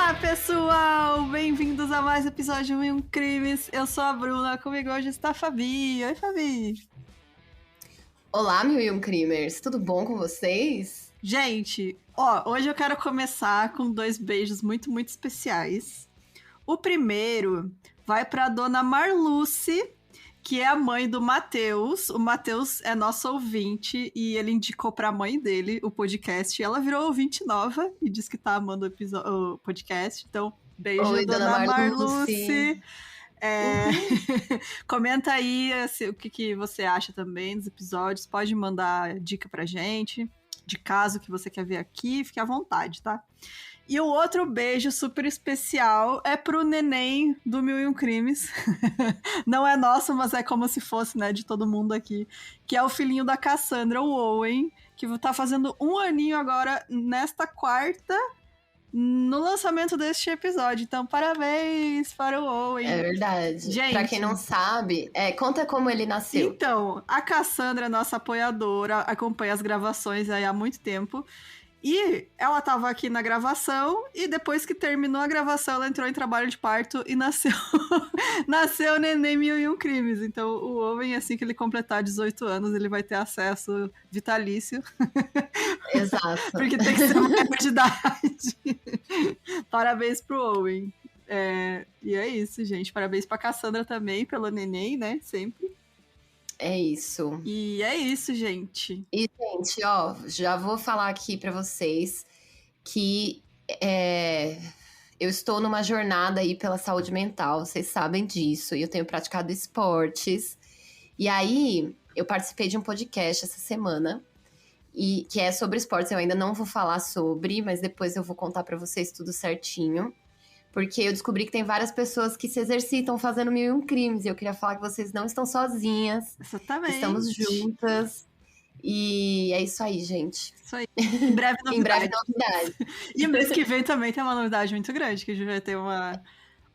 Olá, pessoal! Bem-vindos a mais um episódio de Mil Crimes. Eu sou a Bruna, comigo hoje está a Fabi. Oi, Fabi! Olá, Mil Crimers, tudo bom com vocês? Gente, hoje eu quero começar com 2 beijos muito, muito especiais. O primeiro vai para a dona Marluce, que é a mãe do Matheus. O Matheus é nosso ouvinte e ele indicou pra mãe dele o podcast. Ela virou ouvinte nova e disse que tá amando o podcast. Então, beijo, Oi, dona Marluce. Uhum. Comenta aí o que você acha também dos episódios. Pode mandar dica pra gente, de caso que você quer ver aqui. Fique à vontade, tá? E o outro beijo super especial é pro neném do Mil e Um Crimes. Não é nosso, mas é como se fosse, né, de todo mundo aqui. Que é o filhinho da Cassandra, o Owen, que tá fazendo 1 aninho agora, nesta quarta, no lançamento deste episódio. Então, parabéns para o Owen. É verdade. Gente, pra quem não sabe, conta como ele nasceu. Então, a Cassandra é nossa apoiadora, acompanha as gravações aí há muito tempo. E ela tava aqui na gravação, e depois que terminou a gravação, ela entrou em trabalho de parto e nasceu o neném Mil e Um Crimes. Então, o Owen, assim que ele completar 18 anos, ele vai ter acesso vitalício. Exato. Porque tem que ser maior de idade. Parabéns pro Owen. E é isso, gente. Parabéns pra Cassandra também, pelo neném, né? Sempre. É isso. E é isso, gente. E, gente, já vou falar aqui pra vocês que eu estou numa jornada aí pela saúde mental, vocês sabem disso, e eu tenho praticado esportes. E aí, eu participei de um podcast essa semana, e que é sobre esportes. Eu ainda não vou falar sobre, mas depois eu vou contar pra vocês tudo certinho. Porque eu descobri que tem várias pessoas que se exercitam fazendo 1001 crimes. E eu queria falar que vocês não estão sozinhas. Exatamente. Estamos juntas. E é isso aí, gente. Isso aí. Em breve novidade. Em breve novidade. E mês que vem também tem uma novidade muito grande, que a gente vai ter uma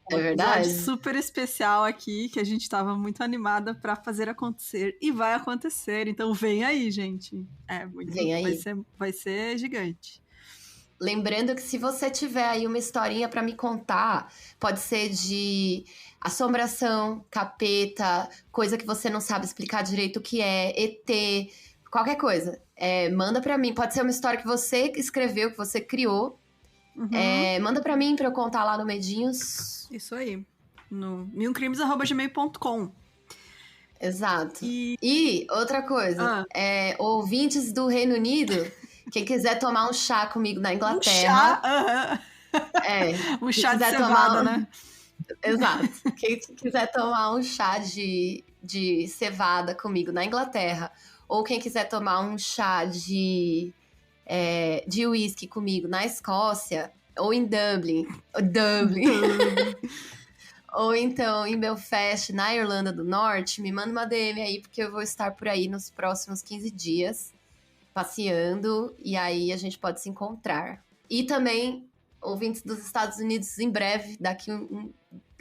verdade? Super especial aqui, que a gente estava muito animada para fazer acontecer. E vai acontecer. Então vem aí, gente. Vem aí. Vai ser gigante. Lembrando que se você tiver aí uma historinha pra me contar, pode ser de assombração, capeta, coisa que você não sabe explicar direito o que é, ET, qualquer coisa. Manda pra mim. Pode ser uma história que você escreveu, que você criou. Uhum. Manda pra mim pra eu contar lá no Medinhos. Isso aí. No milcrimes@gmail.com. Exato. E outra coisa, ouvintes do Reino Unido, quem quiser tomar um chá comigo na Inglaterra... Um chá de cevada, né? Exato. Quem quiser tomar um chá de cevada comigo na Inglaterra, ou quem quiser tomar um chá de uísque comigo na Escócia, ou em Dublin. Ou então em Belfast, na Irlanda do Norte, me manda uma DM aí, porque eu vou estar por aí nos próximos 15 dias, passeando, e aí a gente pode se encontrar. E também, ouvintes dos Estados Unidos, em breve, daqui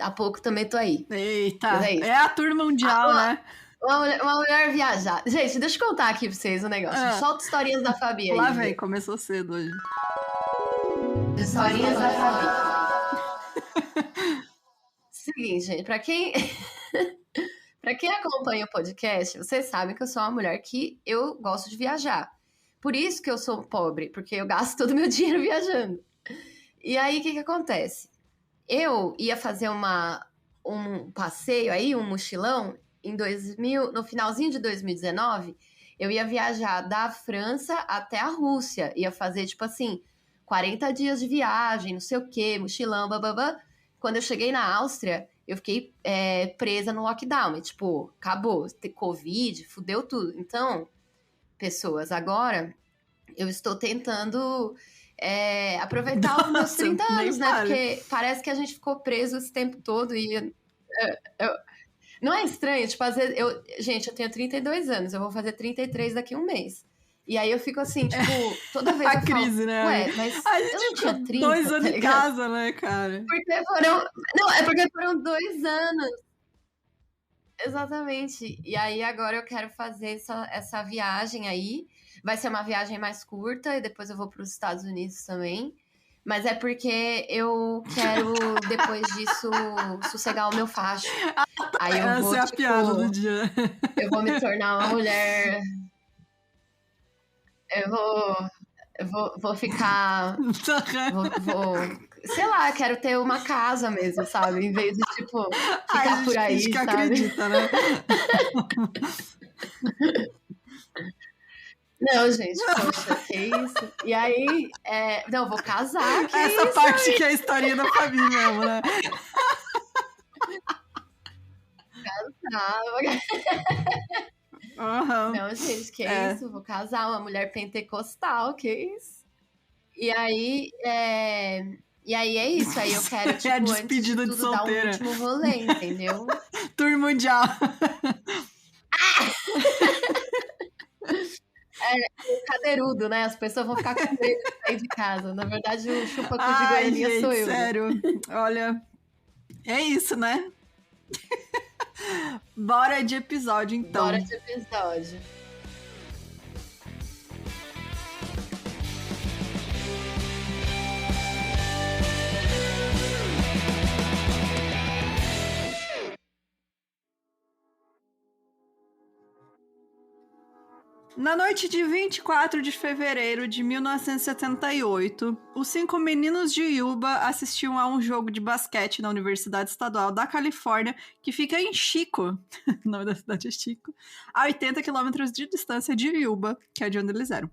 a pouco também tô aí. Eita, é a turma mundial, né? Uma mulher viajar. Gente, deixa eu contar aqui pra vocês um negócio. Solta historinhas da Fabi aí. Lá vem, começou cedo hoje. Historinhas da Fabi. Seguinte, gente, pra quem acompanha o podcast, vocês sabem que eu sou uma mulher que eu gosto de viajar. Por isso que eu sou pobre, porque eu gasto todo o meu dinheiro viajando. E aí, o que acontece? Eu ia fazer um passeio aí, um mochilão, no finalzinho de 2019, eu ia viajar da França até a Rússia. Ia fazer, 40 dias de viagem, não sei o quê, mochilão, bababá. Quando eu cheguei na Áustria, eu fiquei presa no lockdown. E, acabou. Ter Covid, fudeu tudo. Então, pessoas, agora eu estou tentando aproveitar os meus 30 anos, né? Porque parece que a gente ficou preso esse tempo todo e... não é estranho? Às vezes... eu tenho 32 anos. Eu vou fazer 33 daqui a um mês. E aí eu fico assim, toda vez eu crise, falo, né? Ué, mas eu não tinha 30, 2 anos tá em casa, né, cara? Porque foram 2 anos. Exatamente. E aí agora eu quero fazer essa viagem aí. Vai ser uma viagem mais curta e depois eu vou para os Estados Unidos também. Mas é porque eu quero, depois disso, sossegar o meu facho. Aí eu Essa vou, é a tipo, piada do dia. eu vou me tornar uma mulher. Eu vou ficar. Sei lá, quero ter uma casa mesmo, sabe? Em vez de, tipo, Ai, a ficar por gente finge aí, que sabe? acredita, né? Não, gente, poxa, que isso? E aí, não, vou casar, que Essa isso? parte que é a historinha da Fabi mesmo, né? Aham. Não, gente, que É. isso? Vou casar uma mulher pentecostal, que isso? E aí, é isso. Aí eu quero, É a tipo, antes de despedida de tudo, dar um solteira. último rolê, entendeu? Tour mundial. O cadeirudo, né? As pessoas vão ficar com medo de sair de casa. Na verdade, o chupa-cu de Ai, Goiânia sou gente, eu, né? sério. Olha, é isso, né? Bora de episódio, então. Bora de episódio. Na noite de 24 de fevereiro de 1978, os 5 meninos de Yuba assistiam a um jogo de basquete na Universidade Estadual da Califórnia, que fica em Chico, o nome da cidade é Chico, a 80 quilômetros de distância de Yuba, que é de onde eles eram.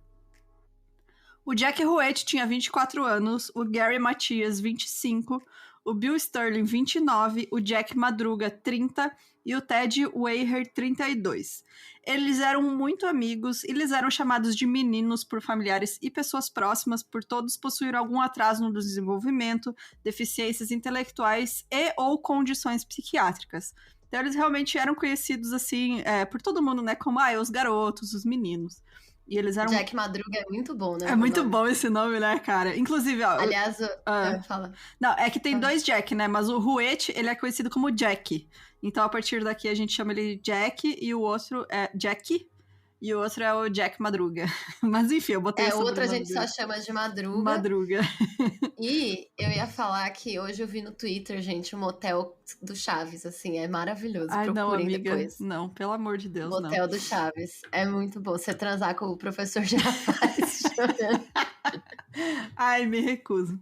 O Jack Ruette tinha 24 anos, o Gary Matias, 25, o Bill Sterling, 29, o Jack Madruga, 30 e o Ted Weiher, 32. Eles eram muito amigos e eles eram chamados de meninos por familiares e pessoas próximas por todos possuir algum atraso no desenvolvimento, deficiências intelectuais e ou condições psiquiátricas. Então eles realmente eram conhecidos assim por todo mundo, né? Como os garotos, os meninos. E eles eram... Jack Madruga é muito bom, né? É muito bom esse nome, né, cara? Inclusive, ó... Aliás, fala. Não, é que tem dois Jack, né? Mas o Ruette, ele é conhecido como Jack. Então, a partir daqui, a gente chama ele Jack e o outro é Jack. E o outro é o Jack Madruga. Mas enfim, eu botei o outro a gente dele. só chama de Madruga. Madruga. E eu ia falar que hoje eu vi no Twitter, gente, o motel do Chaves, assim, é maravilhoso. Ai, não, Procurem amiga. depois. Não, pelo amor de Deus, não. Motel do Chaves. É muito bom. Você transar com o professor Girafales chorando. Ai, me recuso.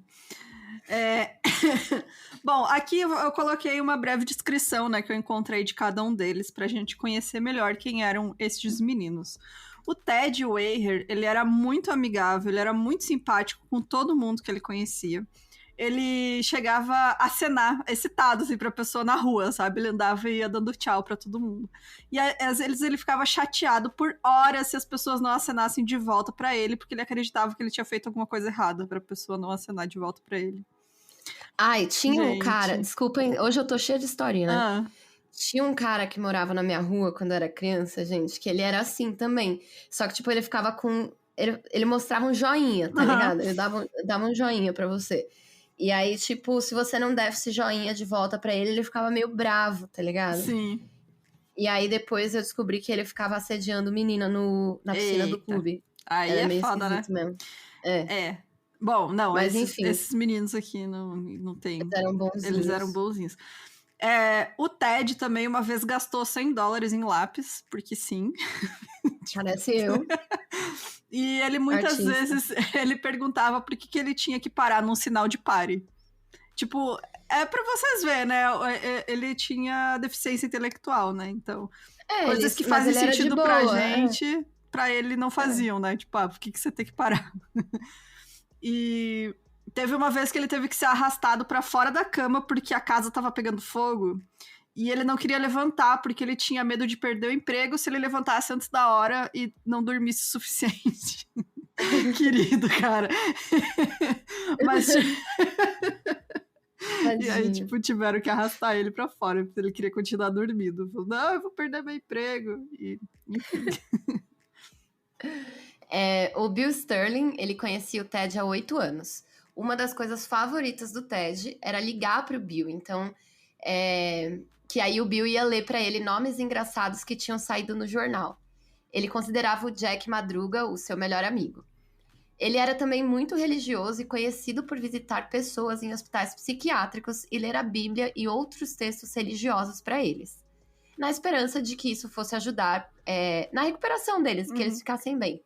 Bom, aqui eu coloquei uma breve descrição, né, que eu encontrei de cada um deles pra gente conhecer melhor quem eram estes meninos. O Ted Weiher, ele era muito amigável, ele era muito simpático com todo mundo que ele conhecia. Ele chegava a acenar, excitado, assim, pra pessoa na rua, sabe? Ele andava e ia dando tchau pra todo mundo. E às vezes ele ficava chateado por horas se as pessoas não acenassem de volta pra ele, porque ele acreditava que ele tinha feito alguma coisa errada pra pessoa não acenar de volta pra ele. Ai, tinha um cara, desculpem, hoje eu tô cheia de historinha, né? Tinha um cara que morava na minha rua quando eu era criança, gente, que ele era assim também. Só que, tipo, ele ficava com... Ele mostrava um joinha, tá ligado? Ele dava um joinha pra você. E aí, tipo, se você não desse joinha de volta pra ele, ele ficava meio bravo, tá ligado? Sim. E aí, depois eu descobri que ele ficava assediando menina na piscina do clube. Aí era é meio foda, né? mesmo. Bom, não, mas enfim. Esses meninos aqui não tem... Eles eram bonzinhos. Eles eram bonzinhos. O Ted também uma vez gastou $100 em lápis, porque sim. Parece eu. E ele muitas vezes ele perguntava por que ele tinha que parar num sinal de pare. Tipo, pra vocês verem, né? Ele tinha deficiência intelectual, né? Então, coisas que fazem sentido pra gente, pra ele não faziam, né? Tipo, por que você tem que parar? E teve uma vez que ele teve que ser arrastado pra fora da cama porque a casa tava pegando fogo. E ele não queria levantar porque ele tinha medo de perder o emprego se ele levantasse antes da hora e não dormisse o suficiente. Querido, cara. Mas... E aí, tipo, tiveram que arrastar ele pra fora, porque ele queria continuar dormindo. Falou, não, eu vou perder meu emprego. E, enfim. O Bill Sterling, ele conhecia o Ted há 8 anos. Uma das coisas favoritas do Ted era ligar pro Bill. Então, que aí o Bill ia ler pra ele nomes engraçados que tinham saído no jornal. Ele considerava o Jack Madruga o seu melhor amigo. Ele era também muito religioso e conhecido por visitar pessoas em hospitais psiquiátricos e ler a Bíblia e outros textos religiosos para eles, na esperança de que isso fosse ajudar na recuperação deles, que eles ficassem bem.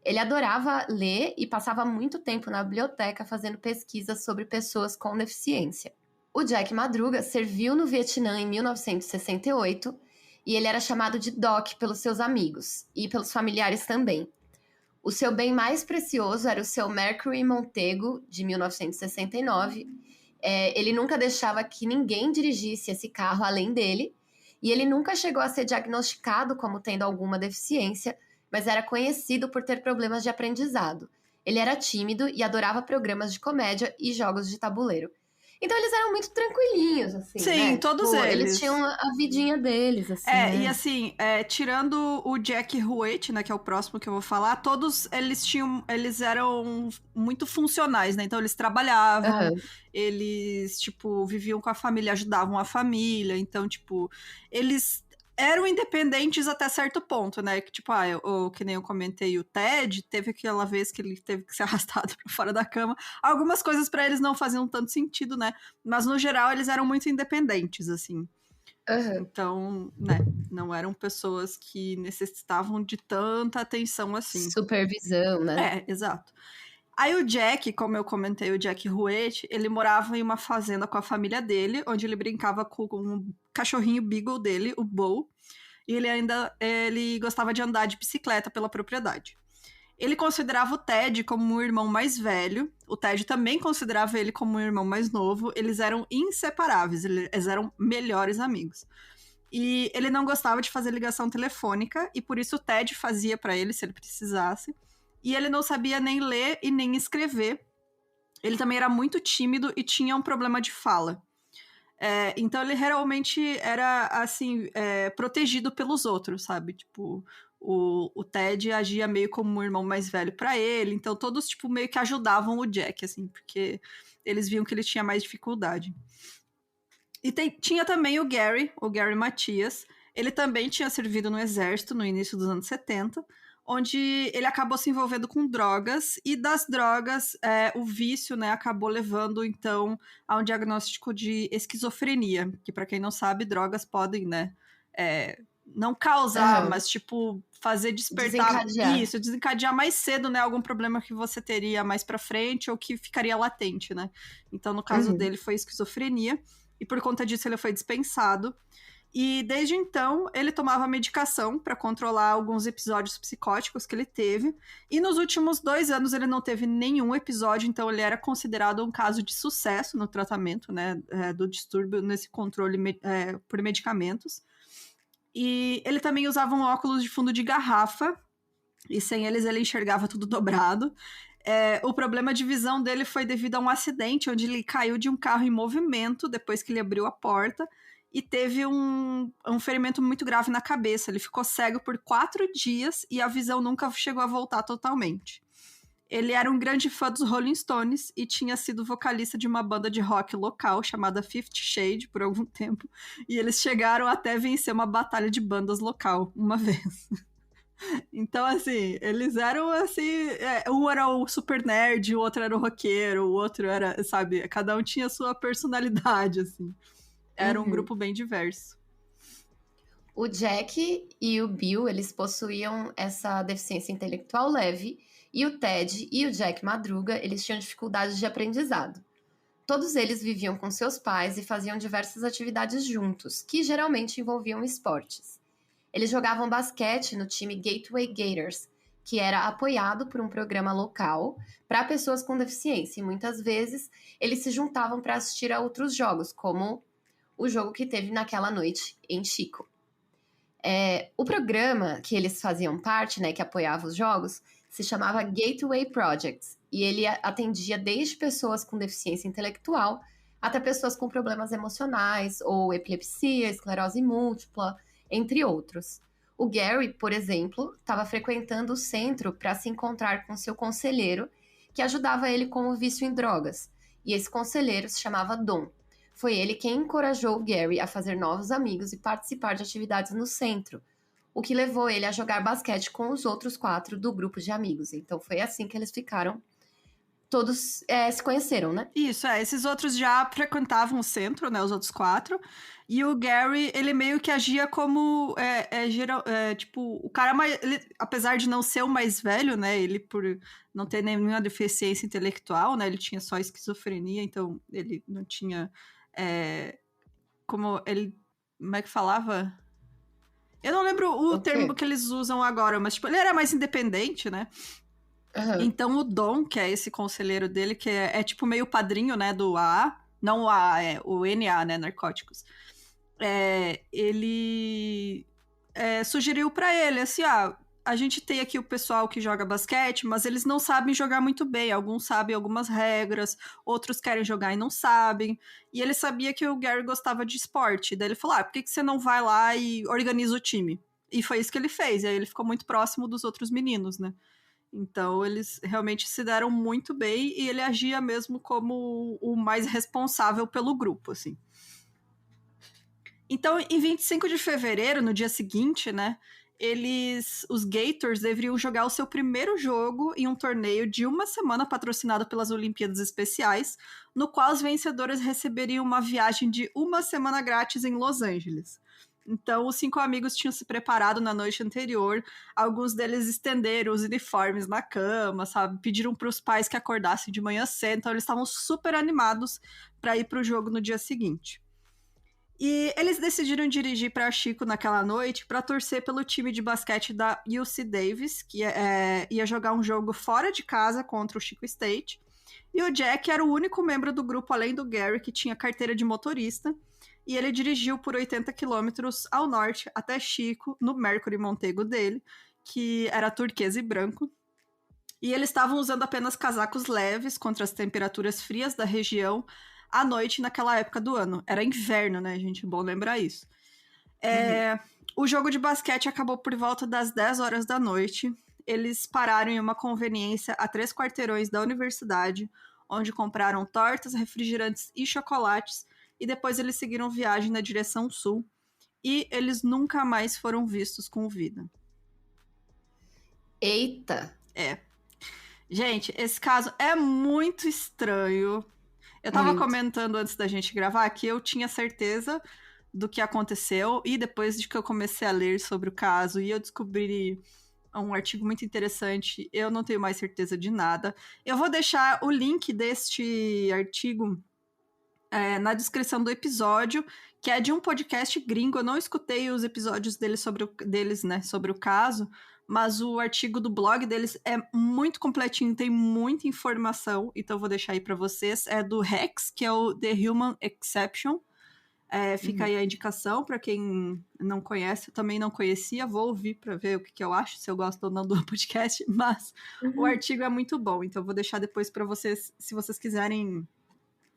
Ele adorava ler e passava muito tempo na biblioteca fazendo pesquisas sobre pessoas com deficiência. O Jack Madruga serviu no Vietnã em 1968 e ele era chamado de Doc pelos seus amigos e pelos familiares também. O seu bem mais precioso era o seu Mercury Montego, de 1969. Ele nunca deixava que ninguém dirigisse esse carro além dele, e ele nunca chegou a ser diagnosticado como tendo alguma deficiência, mas era conhecido por ter problemas de aprendizado. Ele era tímido e adorava programas de comédia e jogos de tabuleiro. Então eles eram muito tranquilinhos, assim, Sim, né? todos Eles tinham a vidinha deles, assim, né? E assim, tirando o Jack Ruete, né, que é o próximo que eu vou falar, todos eles eram muito funcionais, né? Então eles trabalhavam, eles, tipo, viviam com a família, ajudavam a família, então, tipo, eles eram independentes até certo ponto, né? Que, tipo, que nem eu comentei, o Ted teve aquela vez que ele teve que ser arrastado pra fora da cama. Algumas coisas pra eles não faziam tanto sentido, né? Mas, no geral, eles eram muito independentes, assim. Então, né, não eram pessoas que necessitavam de tanta atenção assim. Supervisão, né? Exato. Aí o Jack, como eu comentei, o Jack Ruete, ele morava em uma fazenda com a família dele, onde ele brincava com um cachorrinho beagle dele, o Bo, e ele gostava de andar de bicicleta pela propriedade. Ele considerava o Ted como um irmão mais velho, o Ted também considerava ele como um irmão mais novo, eles eram inseparáveis, eles eram melhores amigos. E ele não gostava de fazer ligação telefônica, e por isso o Ted fazia para ele, se ele precisasse. E ele não sabia nem ler e nem escrever. Ele também era muito tímido e tinha um problema de fala. Então ele realmente era, assim, protegido pelos outros, sabe? Tipo, o Ted agia meio como um irmão mais velho para ele. Então todos, tipo, meio que ajudavam o Jack, assim, porque eles viam que ele tinha mais dificuldade. E tinha também o Gary Matias. Ele também tinha servido no exército no início dos anos 70, onde ele acabou se envolvendo com drogas, e das drogas, o vício, né, acabou levando, então, a um diagnóstico de esquizofrenia, que, para quem não sabe, drogas podem, né, não causar, mas, tipo, fazer despertar... Desencadear mais cedo, né, algum problema que você teria mais pra frente, ou que ficaria latente, né. Então, no caso dele, foi esquizofrenia, e por conta disso ele foi dispensado. E desde então, ele tomava medicação para controlar alguns episódios psicóticos que ele teve. E nos últimos 2 anos ele não teve nenhum episódio, então ele era considerado um caso de sucesso no tratamento, né, do distúrbio, nesse controle por medicamentos. E ele também usava um óculos de fundo de garrafa, e sem eles ele enxergava tudo dobrado. O problema de visão dele foi devido a um acidente, onde ele caiu de um carro em movimento depois que ele abriu a porta, e teve um ferimento muito grave na cabeça. Ele ficou cego por 4 dias e a visão nunca chegou a voltar totalmente. Ele era um grande fã dos Rolling Stones e tinha sido vocalista de uma banda de rock local chamada Fifty Shade por algum tempo, e eles chegaram até vencer uma batalha de bandas local uma vez. Então, assim, eles eram assim... um era o super nerd, o outro era o roqueiro, o outro era, sabe? Cada um tinha a sua personalidade, assim. Era um grupo bem diverso. O Jack e o Bill, eles possuíam essa deficiência intelectual leve, e o Ted e o Jack Madruga, eles tinham dificuldades de aprendizado. Todos eles viviam com seus pais e faziam diversas atividades juntos, que geralmente envolviam esportes. Eles jogavam basquete no time Gateway Gators, que era apoiado por um programa local para pessoas com deficiência, e muitas vezes eles se juntavam para assistir a outros jogos, como o jogo que teve naquela noite em Chico. O programa que eles faziam parte, né, que apoiava os jogos, se chamava Gateway Projects, e ele atendia desde pessoas com deficiência intelectual até pessoas com problemas emocionais, ou epilepsia, esclerose múltipla, entre outros. O Gary, por exemplo, estava frequentando o centro para se encontrar com seu conselheiro, que ajudava ele com o vício em drogas, e esse conselheiro se chamava Dom. Foi ele quem encorajou o Gary a fazer novos amigos e participar de atividades no centro, o que levou ele a jogar basquete com os outros 4 do grupo de amigos. Então foi assim que eles ficaram, todos se conheceram, né? Isso, esses outros já frequentavam o centro, né, os outros 4, e o Gary, ele meio que agia como, tipo, o cara mais, ele, apesar de não ser o mais velho, né, ele por não ter nenhuma deficiência intelectual, né, ele tinha só esquizofrenia, então ele não tinha, como é que falava? Eu não lembro o termo que eles usam agora, mas tipo, ele era mais independente, né? Uhum. Então o Dom, que é esse conselheiro dele, que é tipo meio padrinho, né, do AA, não o AA, é o NA, né, narcóticos, ele sugeriu pra ele, assim, a gente tem aqui o pessoal que joga basquete, mas eles não sabem jogar muito bem, alguns sabem algumas regras, outros querem jogar e não sabem, e ele sabia que o Gary gostava de esporte, daí ele falou, por que você não vai lá e organiza o time? E foi isso que ele fez, e aí ele ficou muito próximo dos outros meninos, né? Então, eles realmente se deram muito bem e ele agia mesmo como o mais responsável pelo grupo, assim. Então, em 25 de fevereiro, no dia seguinte, né, os Gators deveriam jogar o seu primeiro jogo em um torneio de uma semana patrocinado pelas Olimpíadas Especiais, no qual os vencedores receberiam uma viagem de uma semana grátis em Los Angeles. Então, os 5 amigos tinham se preparado na noite anterior. Alguns deles estenderam os uniformes na cama, sabe? Pediram para os pais que acordassem de manhã cedo. Então, eles estavam super animados para ir para o jogo no dia seguinte. E eles decidiram dirigir para Chico naquela noite para torcer pelo time de basquete da UC Davis, que ia jogar um jogo fora de casa contra o Chico State. E o Jack era o único membro do grupo, além do Gary, que tinha carteira de motorista. E ele dirigiu por 80 quilômetros ao norte até Chico, no Mercury Montego dele, que era turquesa e branco. E eles estavam usando apenas casacos leves contra as temperaturas frias da região à noite naquela época do ano. Era inverno, né, gente? Bom lembrar isso. O jogo de basquete acabou por volta das 10 horas da noite. Eles pararam em uma conveniência a 3 quarteirões da universidade, onde compraram tortas, refrigerantes e chocolates, e depois eles seguiram viagem na direção sul, e eles nunca mais foram vistos com vida. Eita! Gente, esse caso é muito estranho. Eu tava comentando antes da gente gravar que eu tinha certeza do que aconteceu, e depois de que eu comecei a ler sobre o caso e eu descobri um artigo muito interessante, eu não tenho mais certeza de nada. Eu vou deixar o link deste artigo na descrição do episódio, que é de um podcast gringo. Eu não escutei os episódios deles sobre o caso, mas o artigo do blog deles é muito completinho, tem muita informação, então eu vou deixar aí para vocês. É do Rex, que é o The Human Exception. Fica aí a indicação para quem não conhece. Eu também não conhecia, vou ouvir para ver o que eu acho, se eu gosto ou não do podcast, mas o artigo é muito bom, então eu vou deixar depois para vocês, se vocês quiserem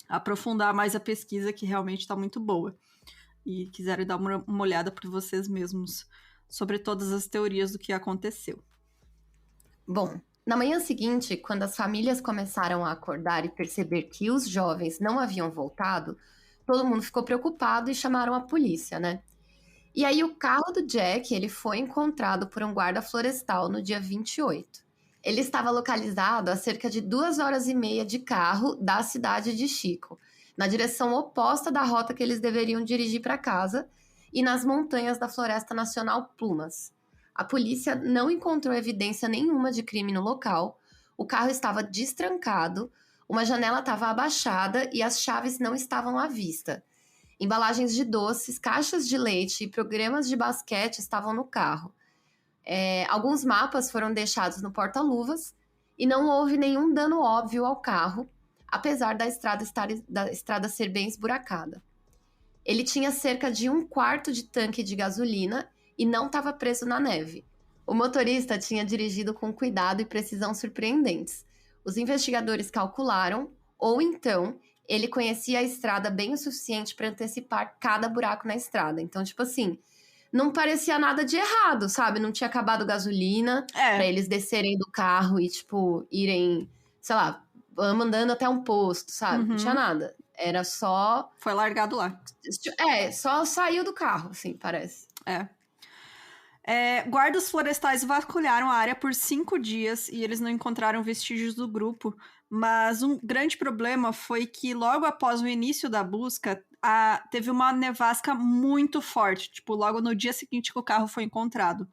aprofundar mais a pesquisa, que realmente está muito boa, e quiserem dar uma olhada por vocês mesmos sobre todas as teorias do que aconteceu. Bom, na manhã seguinte, quando as famílias começaram a acordar e perceber que os jovens não haviam voltado, todo mundo ficou preocupado e chamaram a polícia, né? E aí o carro do Jack, ele foi encontrado por um guarda florestal no dia 28. Ele estava localizado a cerca de 2 horas e meia de carro da cidade de Chico, na direção oposta da rota que eles deveriam dirigir para casa, e nas montanhas da Floresta Nacional Plumas. A polícia não encontrou evidência nenhuma de crime no local, o carro estava destrancado, uma janela estava abaixada e as chaves não estavam à vista. Embalagens de doces, caixas de leite e programas de basquete estavam no carro. Alguns mapas foram deixados no porta-luvas e não houve nenhum dano óbvio ao carro, apesar da estrada ser bem esburacada. Ele tinha cerca de 1/4 de tanque de gasolina e não estava preso na neve. O motorista tinha dirigido com cuidado e precisão surpreendentes. Os investigadores calcularam, ou então, ele conhecia a estrada bem o suficiente para antecipar cada buraco na estrada. Então, tipo assim, não parecia nada de errado, sabe? Não tinha acabado gasolina para eles descerem do carro e, tipo, irem, sei lá, andando até um posto, sabe? Não tinha nada. Era só... Foi largado lá. Só saiu do carro, assim, parece. Guardas florestais vasculharam a área por 5 dias e eles não encontraram vestígios do grupo, mas um grande problema foi que logo após o início da busca, teve uma nevasca muito forte, tipo, logo no dia seguinte que o carro foi encontrado.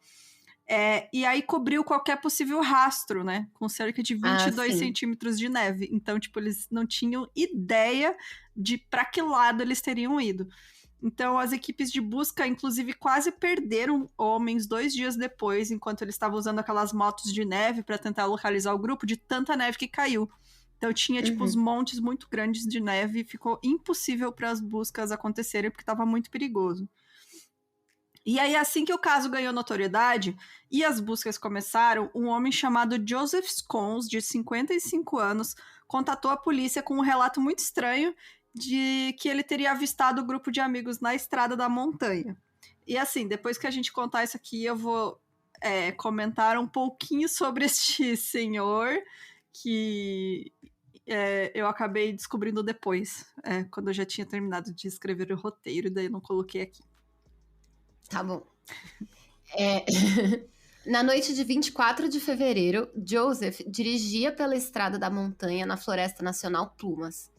E aí cobriu qualquer possível rastro, né? Com cerca de 22 centímetros de neve. Então, tipo, eles não tinham ideia de para que lado eles teriam ido. Então, as equipes de busca, inclusive, quase perderam homens 2 dias depois, enquanto eles estavam usando aquelas motos de neve para tentar localizar o grupo, de tanta neve que caiu. Então, tinha, tipo, os montes muito grandes de neve e ficou impossível para as buscas acontecerem, porque estava muito perigoso. E aí, assim que o caso ganhou notoriedade e as buscas começaram, um homem chamado Joseph Scones, de 55 anos, contatou a polícia com um relato muito estranho de que ele teria avistado o grupo de amigos na estrada da montanha. E assim, depois que a gente contar isso aqui, eu vou comentar um pouquinho sobre este senhor que eu acabei descobrindo depois, quando eu já tinha terminado de escrever o roteiro, e daí eu não coloquei aqui. Tá bom. Na noite de 24 de fevereiro, Joseph dirigia pela estrada da montanha na Floresta Nacional Plumas.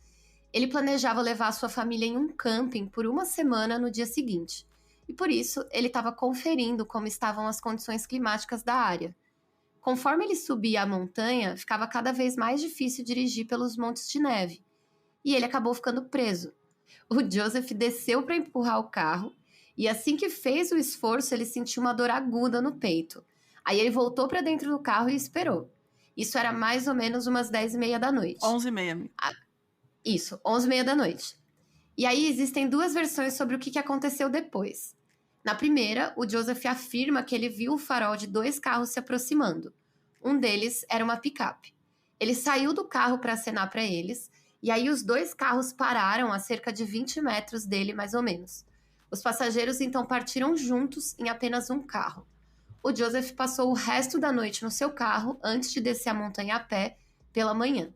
Ele planejava levar sua família em um camping por uma semana no dia seguinte. E por isso, ele estava conferindo como estavam as condições climáticas da área. Conforme ele subia a montanha, ficava cada vez mais difícil dirigir pelos montes de neve. E ele acabou ficando preso. O Joseph desceu para empurrar o carro e assim que fez o esforço, ele sentiu uma dor aguda no peito. Aí ele voltou para dentro do carro e esperou. Isso era mais ou menos umas 10h30 da noite. 11h30. Isso, 11h30 da noite. E aí existem 2 versões sobre o que aconteceu depois. Na primeira, o Joseph afirma que ele viu o farol de 2 carros se aproximando. Um deles era uma picape. Ele saiu do carro para acenar para eles, e aí os 2 carros pararam a cerca de 20 metros dele, mais ou menos. Os passageiros então partiram juntos em apenas um carro. O Joseph passou o resto da noite no seu carro antes de descer a montanha a pé pela manhã.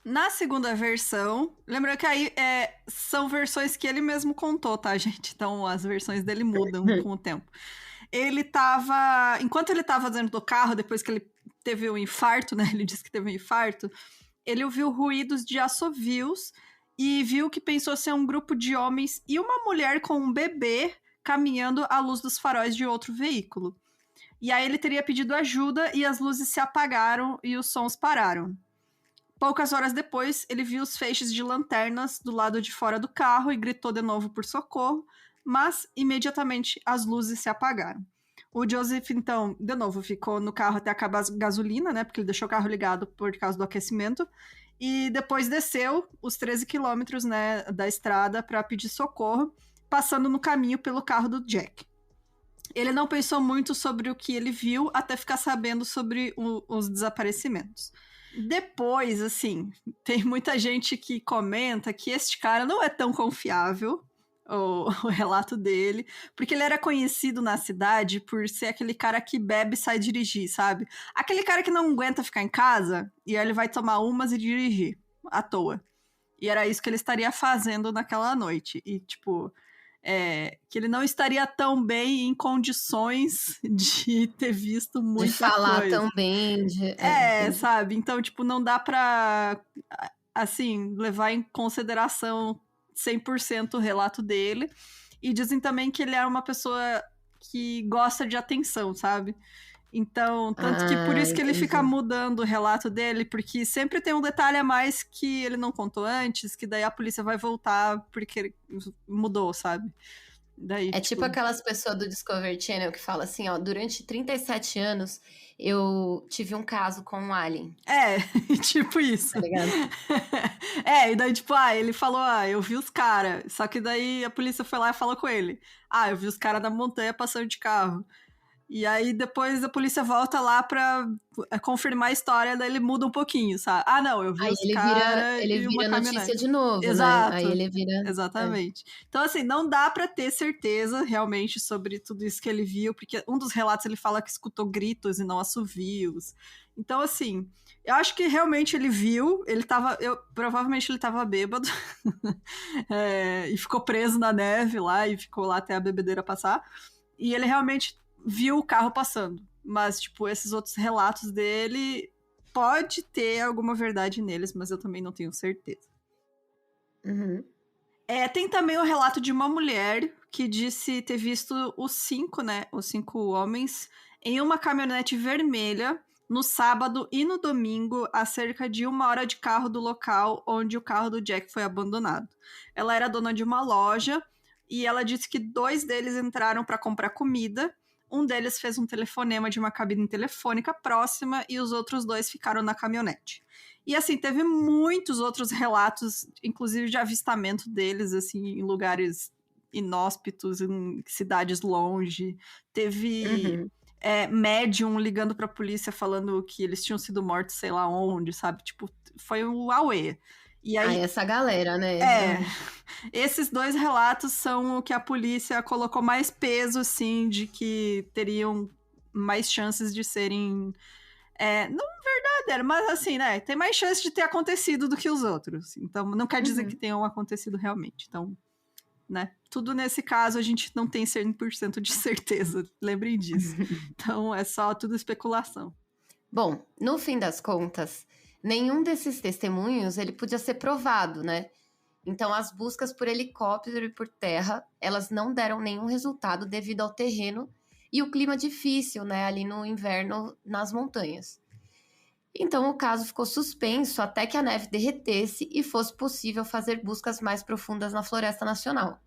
Na segunda versão, lembrando que aí são versões que ele mesmo contou, tá, gente? Então as versões dele mudam com o tempo. Enquanto ele tava dentro do carro, depois que ele teve um infarto, né? Ele disse que teve um infarto. Ele ouviu ruídos de assovios e viu que pensou ser um grupo de homens e uma mulher com um bebê caminhando à luz dos faróis de outro veículo. E aí ele teria pedido ajuda e as luzes se apagaram e os sons pararam. Poucas horas depois, ele viu os feixes de lanternas do lado de fora do carro e gritou de novo por socorro, mas imediatamente as luzes se apagaram. O Joseph, então, de novo, ficou no carro até acabar a gasolina, né? Porque ele deixou o carro ligado por causa do aquecimento. E depois desceu os 13 quilômetros, né, da estrada para pedir socorro, passando no caminho pelo carro do Jack. Ele não pensou muito sobre o que ele viu até ficar sabendo sobre os desaparecimentos. Depois, assim, tem muita gente que comenta que este cara não é tão confiável, o relato dele, porque ele era conhecido na cidade por ser aquele cara que bebe e sai dirigir, sabe? Aquele cara que não aguenta ficar em casa e aí ele vai tomar umas e dirigir, à toa. E era isso que ele estaria fazendo naquela noite. E, tipo, que ele não estaria tão bem em condições de ter visto muita coisa. De falar tão bem. Sabe? Então, tipo, não dá pra, assim, levar em consideração 100% o relato dele. E dizem também que ele é uma pessoa que gosta de atenção, sabe? Então, tanto que por isso que ele fica mudando o relato dele, porque sempre tem um detalhe a mais que ele não contou antes, que daí a polícia vai voltar porque ele mudou, sabe? Daí, tipo aquelas pessoas do Discovery Channel que falam assim, ó, durante 37 anos eu tive um caso com um alien. Tipo isso. Tá ligado? E daí, tipo, ele falou, eu vi os caras. Só que daí a polícia foi lá e falou com ele. Eu vi os caras na montanha passando de carro. E aí depois a polícia volta lá pra confirmar a história, daí ele muda um pouquinho, sabe? Não, eu vi os caras ele vira notícia de novo, exato, né? Aí ele vira... Exatamente. Então, assim, não dá pra ter certeza realmente sobre tudo isso que ele viu, porque um dos relatos ele fala que escutou gritos e não assovios. Então, assim, eu acho que realmente ele viu, provavelmente ele tava bêbado, e ficou preso na neve lá, e ficou lá até a bebedeira passar. E ele realmente viu o carro passando. Mas, tipo, esses outros relatos dele, pode ter alguma verdade neles, mas eu também não tenho certeza. Uhum. Tem também o relato de uma mulher que disse ter visto os 5, né? Os 5 homens em uma caminhonete vermelha no sábado e no domingo, a cerca de 1 hora de carro do local onde o carro do Jack foi abandonado. Ela era dona de uma loja e ela disse que 2 deles entraram para comprar comida. Um deles fez um telefonema de uma cabine telefônica próxima e os outros 2 ficaram na caminhonete. E, assim, teve muitos outros relatos, inclusive de avistamento deles, assim, em lugares inóspitos, em cidades longe. Teve médium ligando pra polícia falando que eles tinham sido mortos sei lá onde, sabe? Tipo, foi um auê. E aí, Essa galera, né? esses 2 relatos são o que a polícia colocou mais peso, assim, de que teriam mais chances de serem... não verdadeiro, mas assim, né? Tem mais chance de ter acontecido do que os outros. Então, não quer dizer que tenham acontecido realmente. Então, né? Tudo nesse caso a gente não tem 100% de certeza. Lembrem disso. Então, é só tudo especulação. Bom, no fim das contas, nenhum desses testemunhos ele podia ser provado, né? Então, as buscas por helicóptero e por terra, elas não deram nenhum resultado devido ao terreno e o clima difícil, né, ali no inverno nas montanhas. Então, o caso ficou suspenso até que a neve derretesse e fosse possível fazer buscas mais profundas na Floresta Nacional.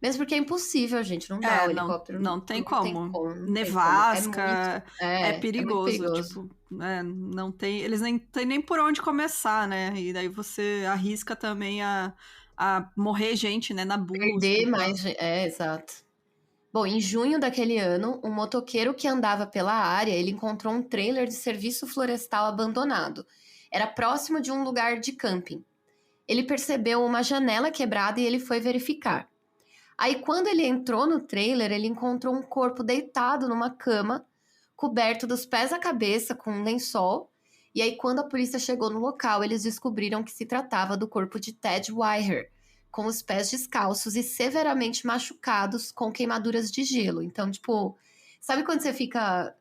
Mesmo porque é impossível, gente, não dá o helicóptero. Não tem como. Não tem Nevasca, é perigoso. muito perigoso. Tipo, não tem, eles nem têm nem por onde começar, né? E daí você arrisca também a morrer gente, né, na busca. Perder mais, exato. Bom, em junho daquele ano, um motoqueiro que andava pela área, ele encontrou um trailer de serviço florestal abandonado. Era próximo de um lugar de camping. Ele percebeu uma janela quebrada e ele foi verificar. Aí, quando ele entrou no trailer, ele encontrou um corpo deitado numa cama, coberto dos pés à cabeça com um lençol. E aí, quando a polícia chegou no local, eles descobriram que se tratava do corpo de Ted Wyer, com os pés descalços e severamente machucados com queimaduras de gelo. Então, tipo, sabe quando você fica...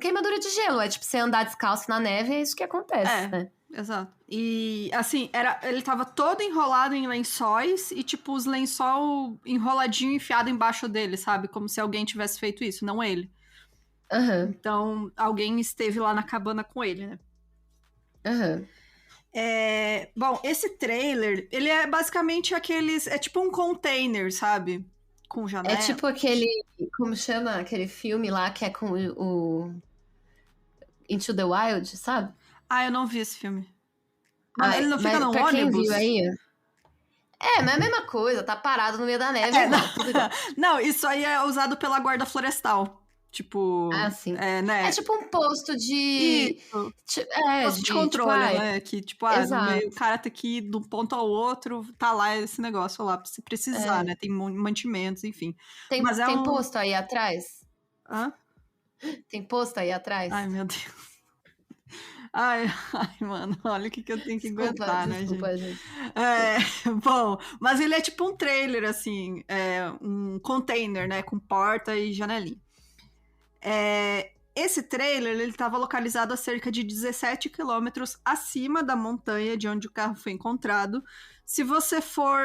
queimadura de gelo. É tipo, você andar descalço na neve, é isso que acontece, né? Exato. E, assim, ele tava todo enrolado em lençóis e, tipo, os lençol enroladinho, enfiado embaixo dele, sabe? Como se alguém tivesse feito isso, não ele. Uhum. Então, alguém esteve lá na cabana com ele, né? Uhum. Bom, esse trailer, ele é basicamente aqueles... É tipo um container, sabe? Com janela. É tipo aquele... Como chama aquele filme lá que é com o Into the Wild, sabe? Eu não vi esse filme. Mas ele não fica num pra ônibus? Quem viu aí... mas é a mesma coisa, tá parado no meio da neve. Não, isso aí é usado pela guarda florestal. Tipo... sim. Né? É tipo um posto de... Posto de controle, tipo, né? Que, tipo, no meio, o cara tem que ir de um ponto ao outro, tá lá esse negócio lá, se precisar, né? Tem mantimentos, enfim. Tem posto aí atrás? Hã? Tem posto aí atrás? Ai, meu Deus. Ai, mano, olha o que eu tenho que aguentar, né, gente? Bom, mas ele é tipo um trailer, assim, um container, né, com porta e janelinha. Esse trailer, ele estava localizado a cerca de 17 quilômetros acima da montanha de onde o carro foi encontrado. Se você for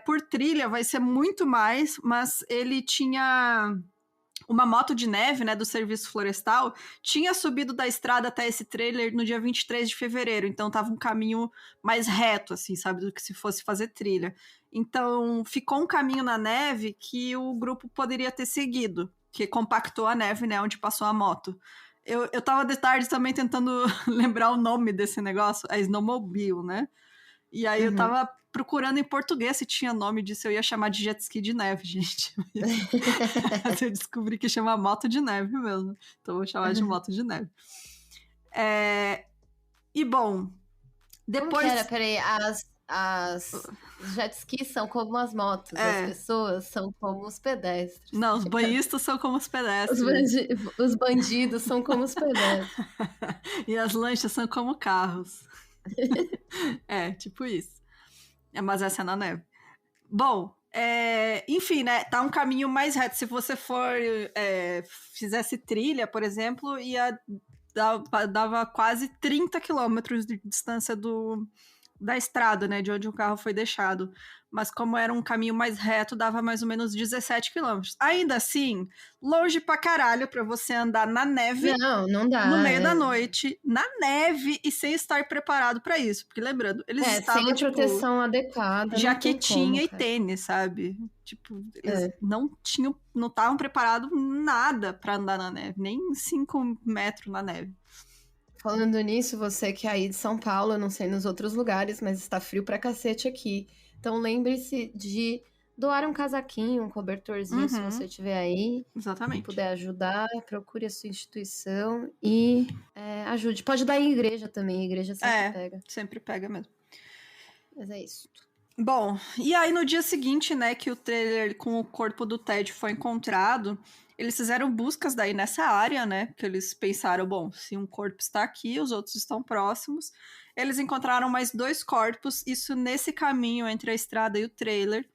por trilha, vai ser muito mais, mas ele tinha... Uma moto de neve, né, do serviço florestal, tinha subido da estrada até esse trailer no dia 23 de fevereiro, então tava um caminho mais reto, assim, sabe, do que se fosse fazer trilha. Então, ficou um caminho na neve que o grupo poderia ter seguido, que compactou a neve, né, onde passou a moto. Eu tava de tarde também tentando lembrar o nome desse negócio, é snowmobile, né? E aí eu tava procurando em português se tinha nome disso, eu ia chamar de jet ski de neve, gente. Mas eu descobri que chama moto de neve mesmo. Então eu vou chamar de moto de neve. E bom, depois... Como que era? Peraí, as jet skis são como as motos, as pessoas são como os pedestres. Não, os banhistas são como os pedestres. Os bandidos são como os pedestres. E as lanchas são como carros. Tipo isso. Mas essa é na neve. Bom, Enfim, né? Tá um caminho mais reto. Se você fizesse trilha, por exemplo, dava quase 30 quilômetros de distância da estrada, né? De onde o carro foi deixado. Mas como era um caminho mais reto, dava mais ou menos 17 quilômetros. Ainda assim, longe pra caralho pra você andar na neve. Não dá. No meio da noite, na neve, e sem estar preparado pra isso. Porque lembrando, eles estavam, sem a proteção adequada, jaquetinha não tem como, e cara. tênis, sabe? Tipo, eles não estavam preparados nada pra andar na neve, nem 5 metros na neve. Falando nisso, você que é aí de São Paulo, eu não sei nos outros lugares, mas está frio pra cacete aqui. Então lembre-se de doar um casaquinho, um cobertorzinho, se você tiver aí. Exatamente. Puder ajudar, procure a sua instituição e ajude. Pode dar em igreja também, a igreja sempre pega. Sempre pega mesmo. Mas é isso. Bom, e aí no dia seguinte, né, que o trailer com o corpo do Ted foi encontrado, eles fizeram buscas daí nessa área, né, porque eles pensaram, bom, se um corpo está aqui, os outros estão próximos. Eles encontraram mais 2 corpos, isso nesse caminho entre a estrada e o trailer.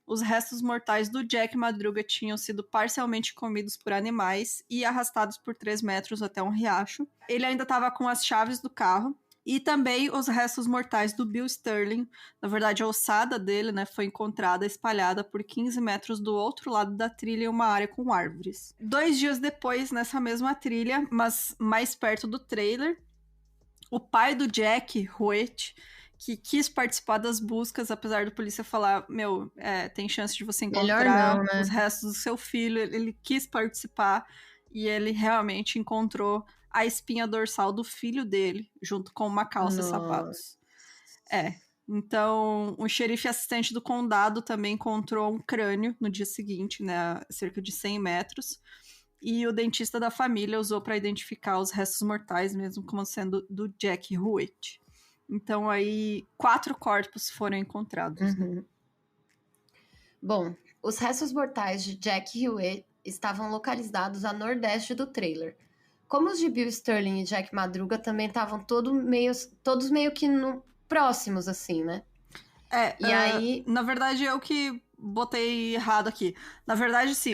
Os restos mortais do Jack Madruga tinham sido parcialmente comidos por animais e arrastados por 3 metros até um riacho. Ele ainda estava com as chaves do carro. E também os restos mortais do Bill Sterling. Na verdade, a ossada dele, né, foi encontrada espalhada por 15 metros do outro lado da trilha em uma área com árvores. 2 dias depois, nessa mesma trilha, mas mais perto do trailer, o pai do Jack, Hoyt, que quis participar das buscas, apesar do polícia falar, tem chance de você encontrar os restos do seu filho. Ele quis participar e ele realmente encontrou a espinha dorsal do filho dele, junto com uma calça e sapatos. Então, o xerife assistente do condado também encontrou um crânio no dia seguinte, né, a cerca de 100 metros, e o dentista da família usou para identificar os restos mortais, mesmo como sendo do Jack Hewitt. Então, aí, 4 corpos foram encontrados. Né? Bom, os restos mortais de Jack Hewitt estavam localizados a nordeste do trailer. Como os de Bill Sterling e Jack Madruga também estavam todos meio que próximos, assim, né? E aí... Na verdade, eu que botei errado aqui. Na verdade, sim.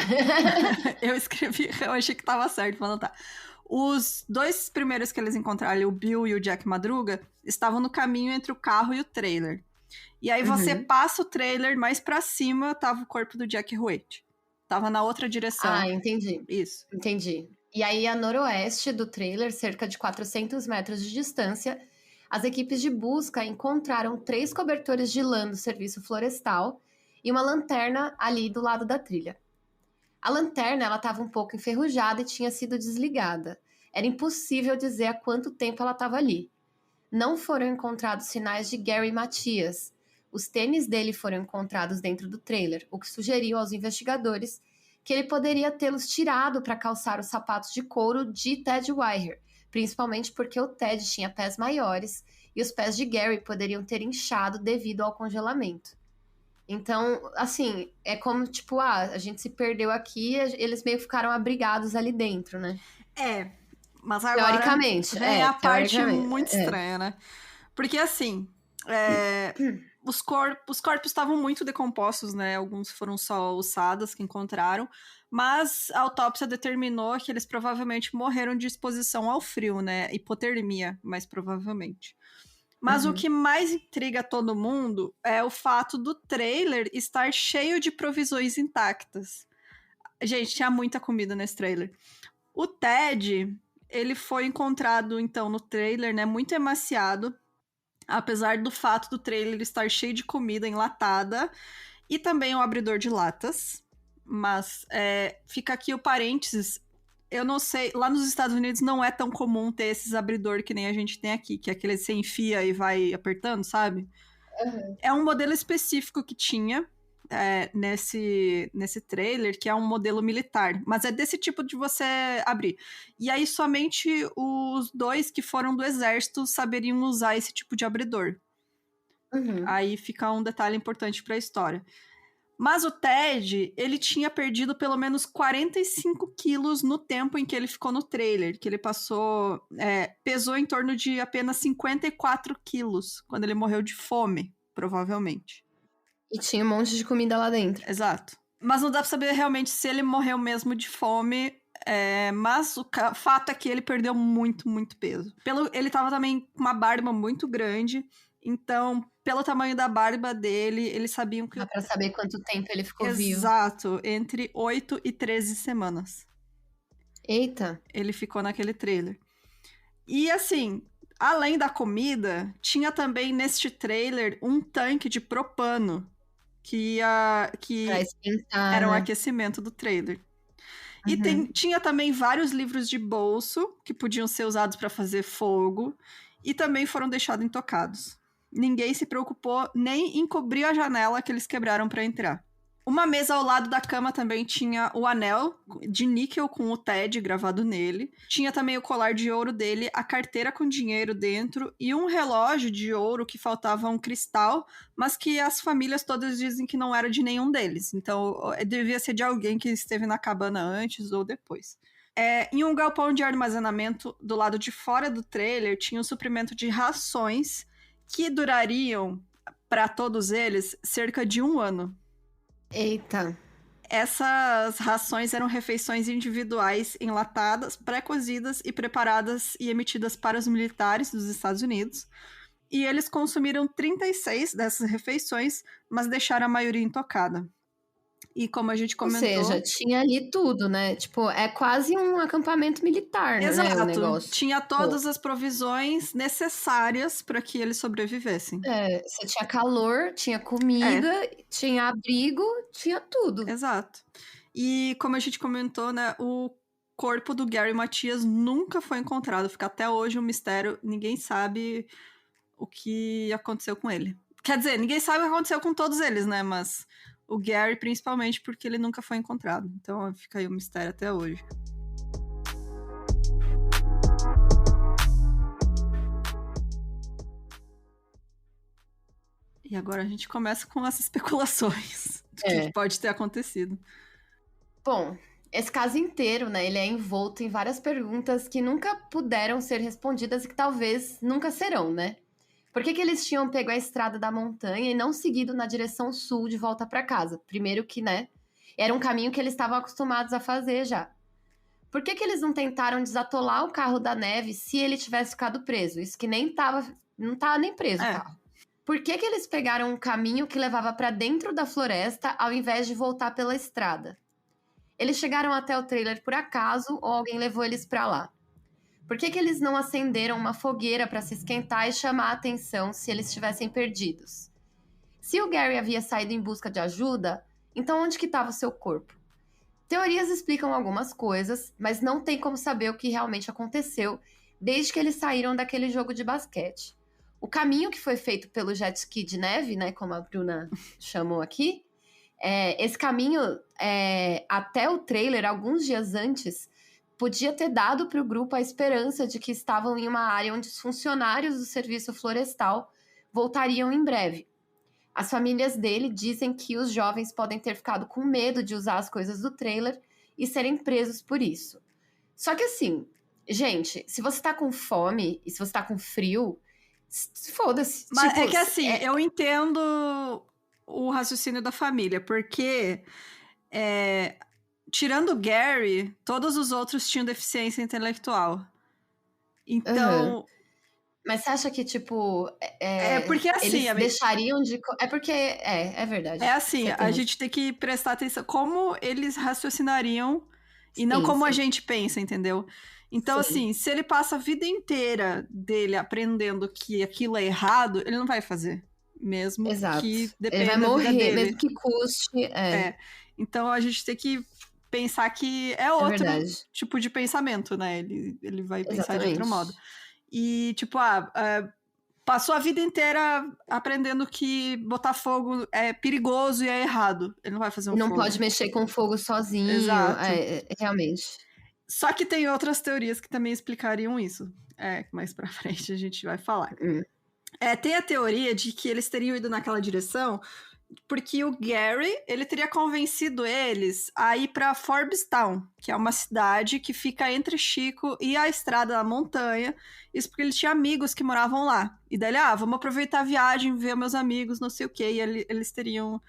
Eu escrevi, eu achei que tava certo, vou anotar. Os 2 primeiros que eles encontraram, o Bill e o Jack Madruga, estavam no caminho entre o carro e o trailer. E aí você passa o trailer, mais pra cima tava o corpo do Jack Hewitt. Tava na outra direção. Ah, entendi. Isso. Entendi. E aí, a noroeste do trailer, cerca de 400 metros de distância, as equipes de busca encontraram 3 cobertores de lã do serviço florestal e uma lanterna ali do lado da trilha. A lanterna, ela estava um pouco enferrujada e tinha sido desligada. Era impossível dizer há quanto tempo ela estava ali. Não foram encontrados sinais de Gary Matias. Os tênis dele foram encontrados dentro do trailer, o que sugeriu aos investigadores que ele poderia tê-los tirado para calçar os sapatos de couro de Ted Wire, principalmente porque o Ted tinha pés maiores e os pés de Gary poderiam ter inchado devido ao congelamento. Então, assim, é como, tipo, a gente se perdeu aqui, eles meio que ficaram abrigados ali dentro, né? Mas agora teoricamente, vem a parte muito estranha, né? Porque, assim, os corpos estavam muito decompostos, né? Alguns foram só ossadas que encontraram, mas a autópsia determinou que eles provavelmente morreram de exposição ao frio, né? Hipotermia, mais provavelmente. Mas o que mais intriga todo mundo é o fato do trailer estar cheio de provisões intactas. Gente, tinha muita comida nesse trailer. O Ted, ele foi encontrado, então, no trailer, né? Muito emaciado, apesar do fato do trailer estar cheio de comida enlatada e também um abridor de latas. Mas fica aqui o parênteses. Eu não sei, lá nos Estados Unidos não é tão comum ter esses abridor que nem a gente tem aqui, que é aquele que você enfia e vai apertando, sabe? É um modelo específico que tinha nesse trailer, que é um modelo militar. Mas é desse tipo de você abrir. E aí somente os 2 que foram do exército saberiam usar esse tipo de abridor. Aí fica um detalhe importante para a história. Mas o Ted, ele tinha perdido pelo menos 45 quilos no tempo em que ele ficou no trailer, que ele pesou em torno de apenas 54 quilos, quando ele morreu de fome, provavelmente. E tinha um monte de comida lá dentro. Exato. Mas não dá pra saber realmente se ele morreu mesmo de fome. Mas o fato é que ele perdeu muito, muito peso. Ele tava também com uma barba muito grande. Então, pelo tamanho da barba dele, eles sabiam que... Dá pra saber quanto tempo ele ficou vivo. Exato. Entre 8 e 13 semanas. Eita. Ele ficou naquele trailer. E assim, além da comida, tinha também neste trailer um tanque de propano que Pra esquentar, era o né? aquecimento do trailer. E tinha também vários livros de bolso que podiam ser usados para fazer fogo e também foram deixados intocados. Ninguém se preocupou nem em cobrir a janela que eles quebraram para entrar. Uma mesa ao lado da cama também tinha o anel de níquel com o Ted gravado nele. Tinha também o colar de ouro dele, a carteira com dinheiro dentro e um relógio de ouro que faltava um cristal, mas que as famílias todas dizem que não era de nenhum deles. Então, devia ser de alguém que esteve na cabana antes ou depois. Em um galpão de armazenamento do lado de fora do trailer, tinha um suprimento de rações que durariam, para todos eles, cerca de 1 ano. Eita. Essas rações eram refeições individuais enlatadas, pré-cozidas e preparadas e emitidas para os militares dos Estados Unidos. E eles consumiram 36 dessas refeições, mas deixaram a maioria intocada. E como a gente comentou... Ou seja, tinha ali tudo, né? Tipo, é quase um acampamento militar, Exato. né? O negócio. Tinha todas as provisões necessárias para que eles sobrevivessem. Você tinha calor, tinha comida, tinha abrigo, tinha tudo. Exato. E como a gente comentou, né? O corpo do Gary Matias nunca foi encontrado. Fica até hoje um mistério. Ninguém sabe o que aconteceu com ele. Quer dizer, ninguém sabe o que aconteceu com todos eles, né? Mas o Gary, principalmente, porque ele nunca foi encontrado. Então fica aí um mistério até hoje. E agora a gente começa com as especulações do que pode ter acontecido. Bom, esse caso inteiro, né, ele é envolto em várias perguntas que nunca puderam ser respondidas e que talvez nunca serão, né? Por que eles tinham pego a estrada da montanha e não seguido na direção sul de volta para casa? Primeiro que, né, era um caminho que eles estavam acostumados a fazer já. Por que eles não tentaram desatolar o carro da neve se ele tivesse ficado preso? Isso que não tava nem preso o carro. Por que eles pegaram um caminho que levava para dentro da floresta ao invés de voltar pela estrada? Eles chegaram até o trailer por acaso ou alguém levou eles para lá? Por que eles não acenderam uma fogueira para se esquentar e chamar a atenção se eles estivessem perdidos? Se o Gary havia saído em busca de ajuda, então onde que estava o seu corpo? Teorias explicam algumas coisas, mas não tem como saber o que realmente aconteceu desde que eles saíram daquele jogo de basquete. O caminho que foi feito pelo jet ski de neve, né, como a Bruna chamou aqui, esse caminho até o trailer, alguns dias antes, podia ter dado para o grupo a esperança de que estavam em uma área onde os funcionários do serviço florestal voltariam em breve. As famílias dele dizem que os jovens podem ter ficado com medo de usar as coisas do trailer e serem presos por isso. Só que assim, gente, se você tá com fome e se você tá com frio, foda-se. Mas tipo, é que assim, eu entendo o raciocínio da família, porque tirando o Gary, todos os outros tinham deficiência intelectual. Então... Mas você acha que, tipo... porque assim... Eles deixariam de... É porque... É verdade. É assim, a gente tem que prestar atenção como eles raciocinariam e não como a gente pensa, entendeu? Então, assim, se ele passa a vida inteira dele aprendendo que aquilo é errado, ele não vai fazer. Mesmo que dependa ele vai morrer, da vida dele. mesmo que custe. Então, a gente tem que pensar que é outro tipo de pensamento, né? Ele vai pensar de outro modo. E, tipo, passou a vida inteira aprendendo que botar fogo é perigoso e é errado. Ele não vai fazer fogo. Não pode mexer com fogo sozinho. Exato. Realmente. Só que tem outras teorias que também explicariam isso. Mais pra frente a gente vai falar. Tem a teoria de que eles teriam ido naquela direção porque o Gary, ele teria convencido eles a ir pra Forbestown, que é uma cidade que fica entre Chico e a estrada da montanha. Isso porque ele tinha amigos que moravam lá. E daí ele, vamos aproveitar a viagem, ver meus amigos, não sei o quê. E eles teriam...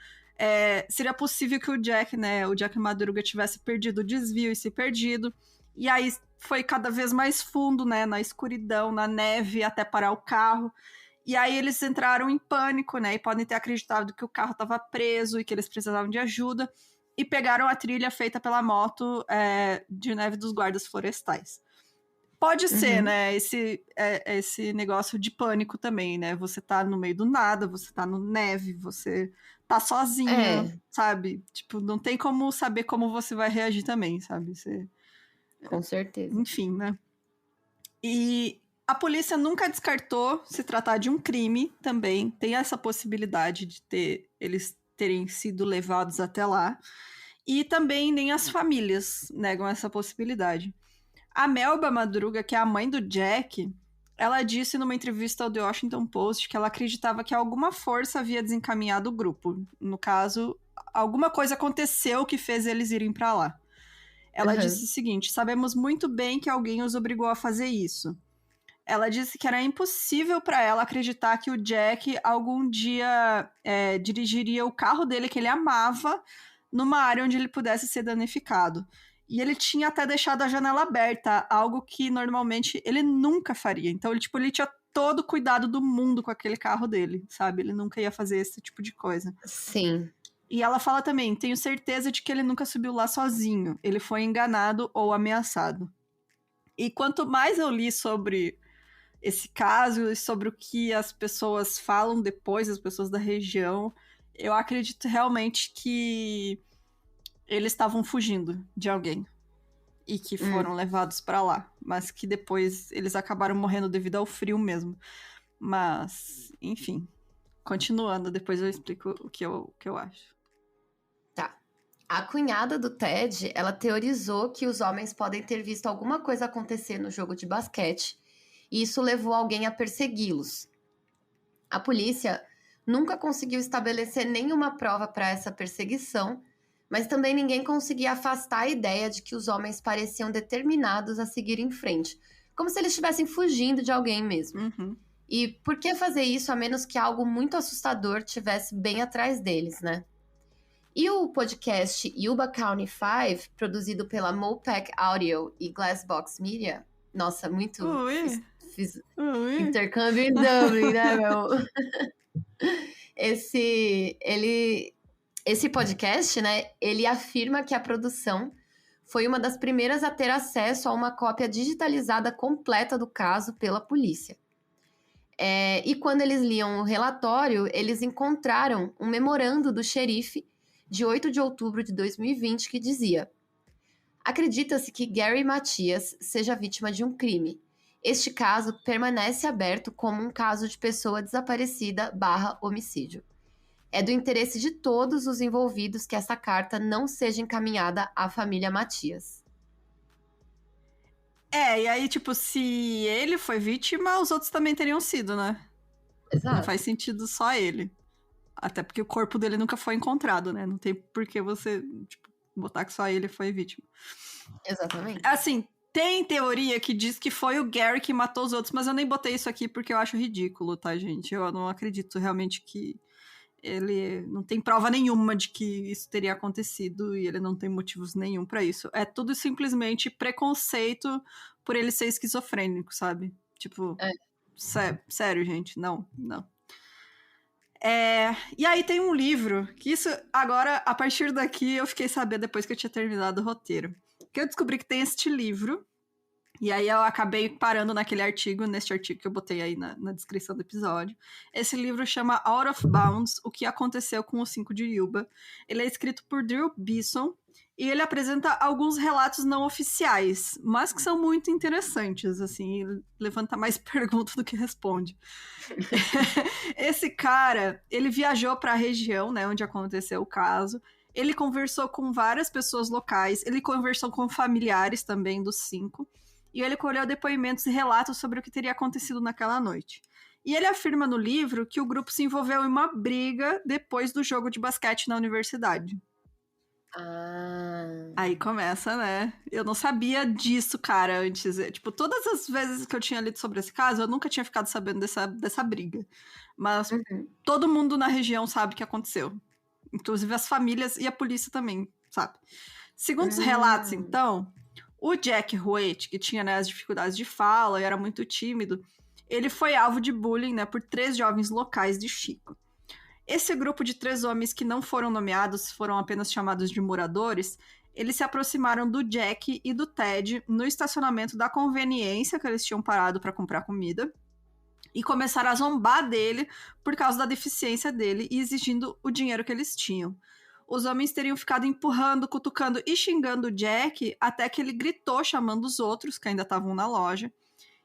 seria possível que o Jack, né, o Jack Madruga tivesse perdido o desvio e se perdido. E aí foi cada vez mais fundo, né, na escuridão, na neve, até parar o carro. E aí eles entraram em pânico, né, e podem ter acreditado que o carro estava preso e que eles precisavam de ajuda. E pegaram a trilha feita pela moto de neve dos guardas florestais. Pode ser, né, esse negócio de pânico também, né? Você tá no meio do nada, você tá no neve, você tá sozinho, sabe? Tipo, não tem como saber como você vai reagir também, sabe? Com certeza. Enfim, né? E a polícia nunca descartou se tratar de um crime também. Tem essa possibilidade de eles terem sido levados até lá. E também nem as famílias negam essa possibilidade. A Melba Madruga, que é a mãe do Jack, ela disse numa entrevista ao The Washington Post que ela acreditava que alguma força havia desencaminhado o grupo. No caso, alguma coisa aconteceu que fez eles irem pra lá. Ela disse o seguinte: sabemos muito bem que alguém os obrigou a fazer isso. Ela disse que era impossível para ela acreditar que o Jack algum dia dirigiria o carro dele, que ele amava, numa área onde ele pudesse ser danificado. E ele tinha até deixado a janela aberta, algo que normalmente ele nunca faria. Então, ele tinha todo o cuidado do mundo com aquele carro dele, sabe? Ele nunca ia fazer esse tipo de coisa. Sim. E ela fala também, tenho certeza de que ele nunca subiu lá sozinho. Ele foi enganado ou ameaçado. E quanto mais eu li sobre esse caso e sobre o que as pessoas falam depois, as pessoas da região, eu acredito realmente que eles estavam fugindo de alguém e que foram levados pra lá, mas que depois eles acabaram morrendo devido ao frio mesmo. Mas, enfim, continuando, depois eu explico o que eu acho. Tá. A cunhada do Ted, ela teorizou que os homens podem ter visto alguma coisa acontecer no jogo de basquete e isso levou alguém a persegui-los. A polícia nunca conseguiu estabelecer nenhuma prova para essa perseguição, mas também ninguém conseguia afastar a ideia de que os homens pareciam determinados a seguir em frente, como se eles estivessem fugindo de alguém mesmo. E por que fazer isso a menos que algo muito assustador tivesse bem atrás deles, né? E o podcast Yuba County 5, produzido pela Mopac Audio e Glassbox Media, nossa, muito... Fiz intercâmbio em Dublin, né, meu? Esse podcast, né, ele afirma que a produção foi uma das primeiras a ter acesso a uma cópia digitalizada completa do caso pela polícia. E quando eles liam o relatório, eles encontraram um memorando do xerife de 8 de outubro de 2020 que dizia: acredita-se que Gary Matias seja vítima de um crime. Este caso permanece aberto como um caso de pessoa desaparecida / homicídio. É do interesse de todos os envolvidos que essa carta não seja encaminhada à família Matias. E aí, tipo, se ele foi vítima, os outros também teriam sido, né? Exato. Não faz sentido só ele. Até porque o corpo dele nunca foi encontrado, né? Não tem por que você, tipo, botar que só ele foi vítima. Exatamente. Assim, tem teoria que diz que foi o Gary que matou os outros, mas eu nem botei isso aqui porque eu acho ridículo, tá, gente? Eu não acredito realmente que ele não tem prova nenhuma de que isso teria acontecido e ele não tem motivos nenhum pra isso. É tudo simplesmente preconceito por ele ser esquizofrênico, sabe? Tipo, sério, gente, não. E aí tem um livro, que isso, agora, a partir daqui, eu fiquei sabendo depois que eu tinha terminado o roteiro, que eu descobri que tem este livro, e aí eu acabei parando neste artigo que eu botei aí na descrição do episódio. Esse livro chama Out of Bounds, O que Aconteceu com o 5 de Yuba. Ele é escrito por Drew Bisson, e ele apresenta alguns relatos não oficiais, mas que são muito interessantes, assim, levanta mais perguntas do que responde. Esse cara, ele viajou para a região, né, onde aconteceu o caso, ele conversou com várias pessoas locais, ele conversou com familiares também dos 5, e ele colheu depoimentos e relatos sobre o que teria acontecido naquela noite. E ele afirma no livro que o grupo se envolveu em uma briga depois do jogo de basquete na universidade. Aí começa, né? Eu não sabia disso, cara, antes. Tipo, todas as vezes que eu tinha lido sobre esse caso, eu nunca tinha ficado sabendo dessa briga. Mas todo mundo na região sabe o que aconteceu. Inclusive as famílias e a polícia também, sabe? Segundo os relatos, então, o Jack Ruete, que tinha, né, as dificuldades de fala e era muito tímido, ele foi alvo de bullying, né, por 3 jovens locais de Chico. Esse grupo de 3 homens que não foram nomeados, foram apenas chamados de moradores, eles se aproximaram do Jack e do Ted no estacionamento da conveniência que eles tinham parado para comprar comida e começaram a zombar dele por causa da deficiência dele e exigindo o dinheiro que eles tinham. Os homens teriam ficado empurrando, cutucando e xingando o Jack até que ele gritou chamando os outros, que ainda estavam na loja.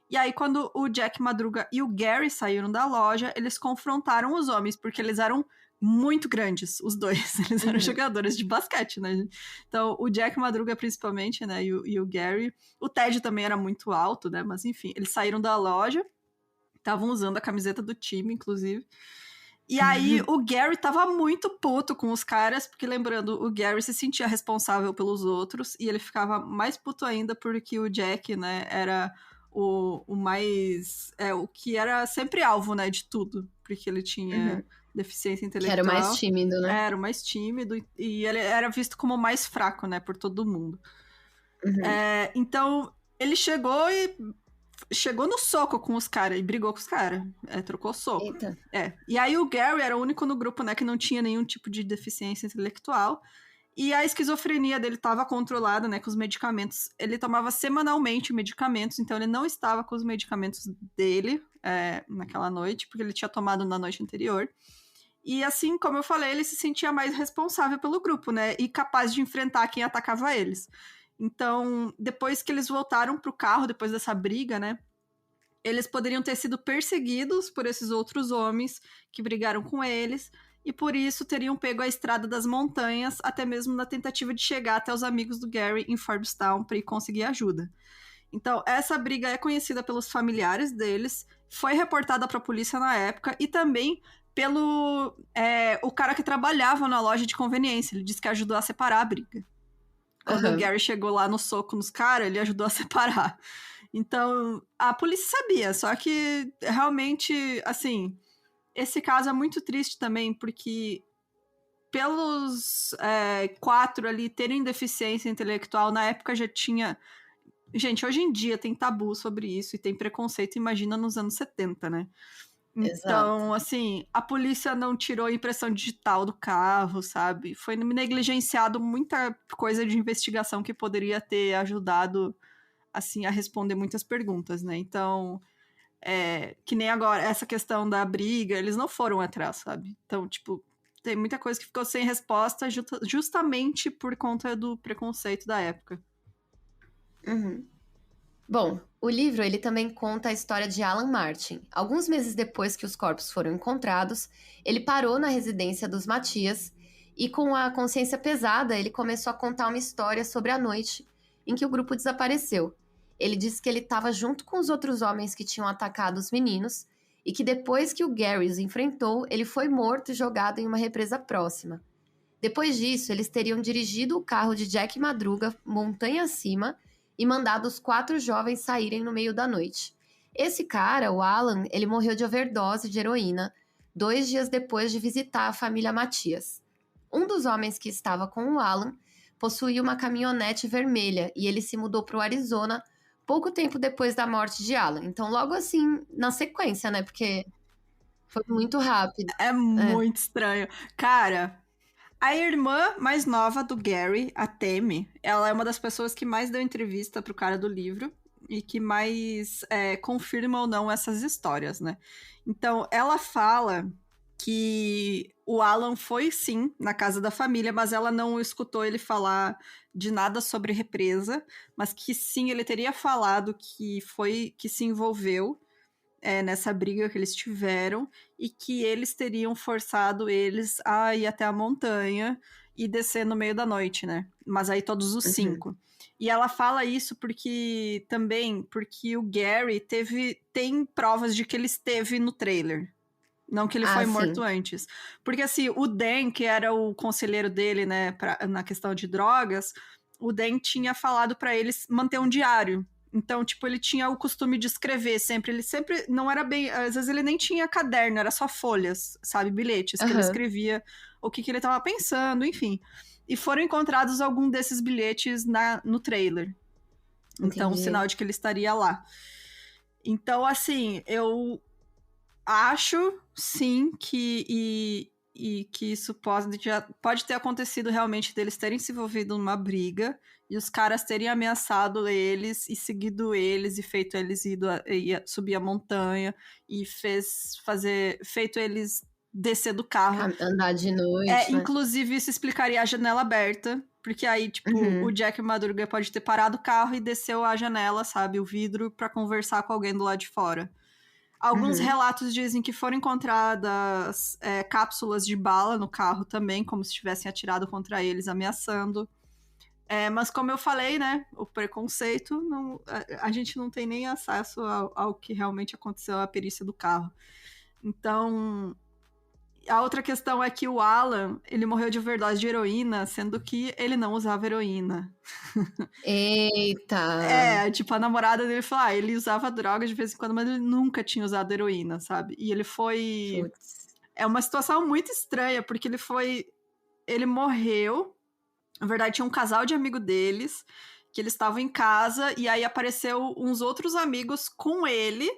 E aí, quando o Jack Madruga e o Gary saíram da loja, eles confrontaram os homens, porque eles eram muito grandes, os dois. Eles eram jogadores de basquete, né? Então, o Jack Madruga, principalmente, né? E o Gary. O Ted também era muito alto, né? Mas, enfim, eles saíram da loja, estavam usando a camiseta do time, inclusive. E aí, o Gary tava muito puto com os caras, porque, lembrando, o Gary se sentia responsável pelos outros, e ele ficava mais puto ainda porque o Jack, né, era o mais... o que era sempre alvo, né, de tudo, porque ele tinha deficiência intelectual. Que era o mais tímido, né? Era o mais tímido, e ele era visto como o mais fraco, né, por todo mundo. Então, ele chegou no soco com os caras e brigou com os caras. Trocou soco. Eita. E aí o Gary era o único no grupo, né, que não tinha nenhum tipo de deficiência intelectual. E a esquizofrenia dele estava controlada, né, com os medicamentos. Ele tomava semanalmente medicamentos, então ele não estava com os medicamentos dele naquela noite, porque ele tinha tomado na noite anterior. E assim, como eu falei, ele se sentia mais responsável pelo grupo, né, e capaz de enfrentar quem atacava eles. Então, depois que eles voltaram pro carro, depois dessa briga, né, eles poderiam ter sido perseguidos por esses outros homens que brigaram com eles, e por isso teriam pego a estrada das montanhas, até mesmo na tentativa de chegar até os amigos do Gary em Forbestown para ir conseguir ajuda. Então, essa briga é conhecida pelos familiares deles, foi reportada para a polícia na época, e também pelo o cara que trabalhava na loja de conveniência. Ele disse que ajudou a separar a briga. Quando o Gary chegou lá no soco nos caras, ele ajudou a separar. Então, a polícia sabia, só que realmente, assim, esse caso é muito triste também, porque pelos 4 ali terem deficiência intelectual, na época já tinha... Gente, hoje em dia tem tabu sobre isso e tem preconceito, imagina nos anos 70, né? Então, Exato. assim, a polícia não tirou a impressão digital do carro, sabe? Foi negligenciado muita coisa de investigação que poderia ter ajudado, assim, a responder muitas perguntas, né? Então, que nem agora, essa questão da briga, eles não foram atrás, sabe? Então, tipo, tem muita coisa que ficou sem resposta justamente por conta do preconceito da época. Bom, o livro ele também conta a história de Alan Martin. Alguns meses depois que os corpos foram encontrados, ele parou na residência dos Matias e, com a consciência pesada, ele começou a contar uma história sobre a noite em que o grupo desapareceu. Ele disse que ele estava junto com os outros homens que tinham atacado os meninos e que depois que o Gary os enfrentou, ele foi morto e jogado em uma represa próxima. Depois disso, eles teriam dirigido o carro de Jack Madruga montanha acima e mandado os 4 jovens saírem no meio da noite. Esse cara, o Alan, ele morreu de overdose de heroína 2 dias depois de visitar a família Matias. Um dos homens que estava com o Alan possuía uma caminhonete vermelha e ele se mudou para o Arizona pouco tempo depois da morte de Alan. Então, logo assim, na sequência, né? Porque foi muito rápido. É muito estranho. Cara, a irmã mais nova do Gary, a Tammy, ela é uma das pessoas que mais deu entrevista pro cara do livro e que mais confirma ou não essas histórias, né? Então, ela fala que o Alan foi, sim, na casa da família, mas ela não escutou ele falar de nada sobre represa, mas que sim, ele teria falado que se envolveu nessa briga que eles tiveram e que eles teriam forçado eles a ir até a montanha e descer no meio da noite, né? Mas aí todos os 5. E ela fala isso porque o Gary tem provas de que ele esteve no trailer. Não que ele foi morto antes. Porque assim, o Dan, que era o conselheiro dele, né, na questão de drogas, o Dan tinha falado pra eles manter um diário. Então, tipo, ele tinha o costume de escrever sempre. Ele sempre não era bem. Às vezes ele nem tinha caderno, era só folhas, sabe? Bilhetes que ele escrevia o que ele tava pensando, enfim. E foram encontrados algum desses bilhetes no trailer. Então, sinal de que ele estaria lá. Então, assim, eu acho, sim, que isso pode ter acontecido realmente deles terem se envolvido numa briga e os caras terem ameaçado eles e seguido eles e feito eles subir a montanha e feito eles descer do carro. Andar de noite, né? Inclusive, isso explicaria a janela aberta, porque aí, tipo, o Jack Madruga pode ter parado o carro e desceu a janela, sabe, o vidro, pra conversar com alguém do lado de fora. Alguns relatos dizem que foram encontradas cápsulas de bala no carro também, como se tivessem atirado contra eles, ameaçando. Mas como eu falei, né, o preconceito, a gente não tem nem acesso ao que realmente aconteceu, à perícia do carro. Então, a outra questão é que o Alan, ele morreu de overdose de heroína, sendo que ele não usava heroína. Eita! Tipo, a namorada dele falou, ele usava droga de vez em quando, mas ele nunca tinha usado heroína, sabe? E ele foi... Putz. É uma situação muito estranha, porque ele morreu, na verdade tinha um casal de amigo deles, que eles estavam em casa, e aí apareceu uns outros amigos com ele,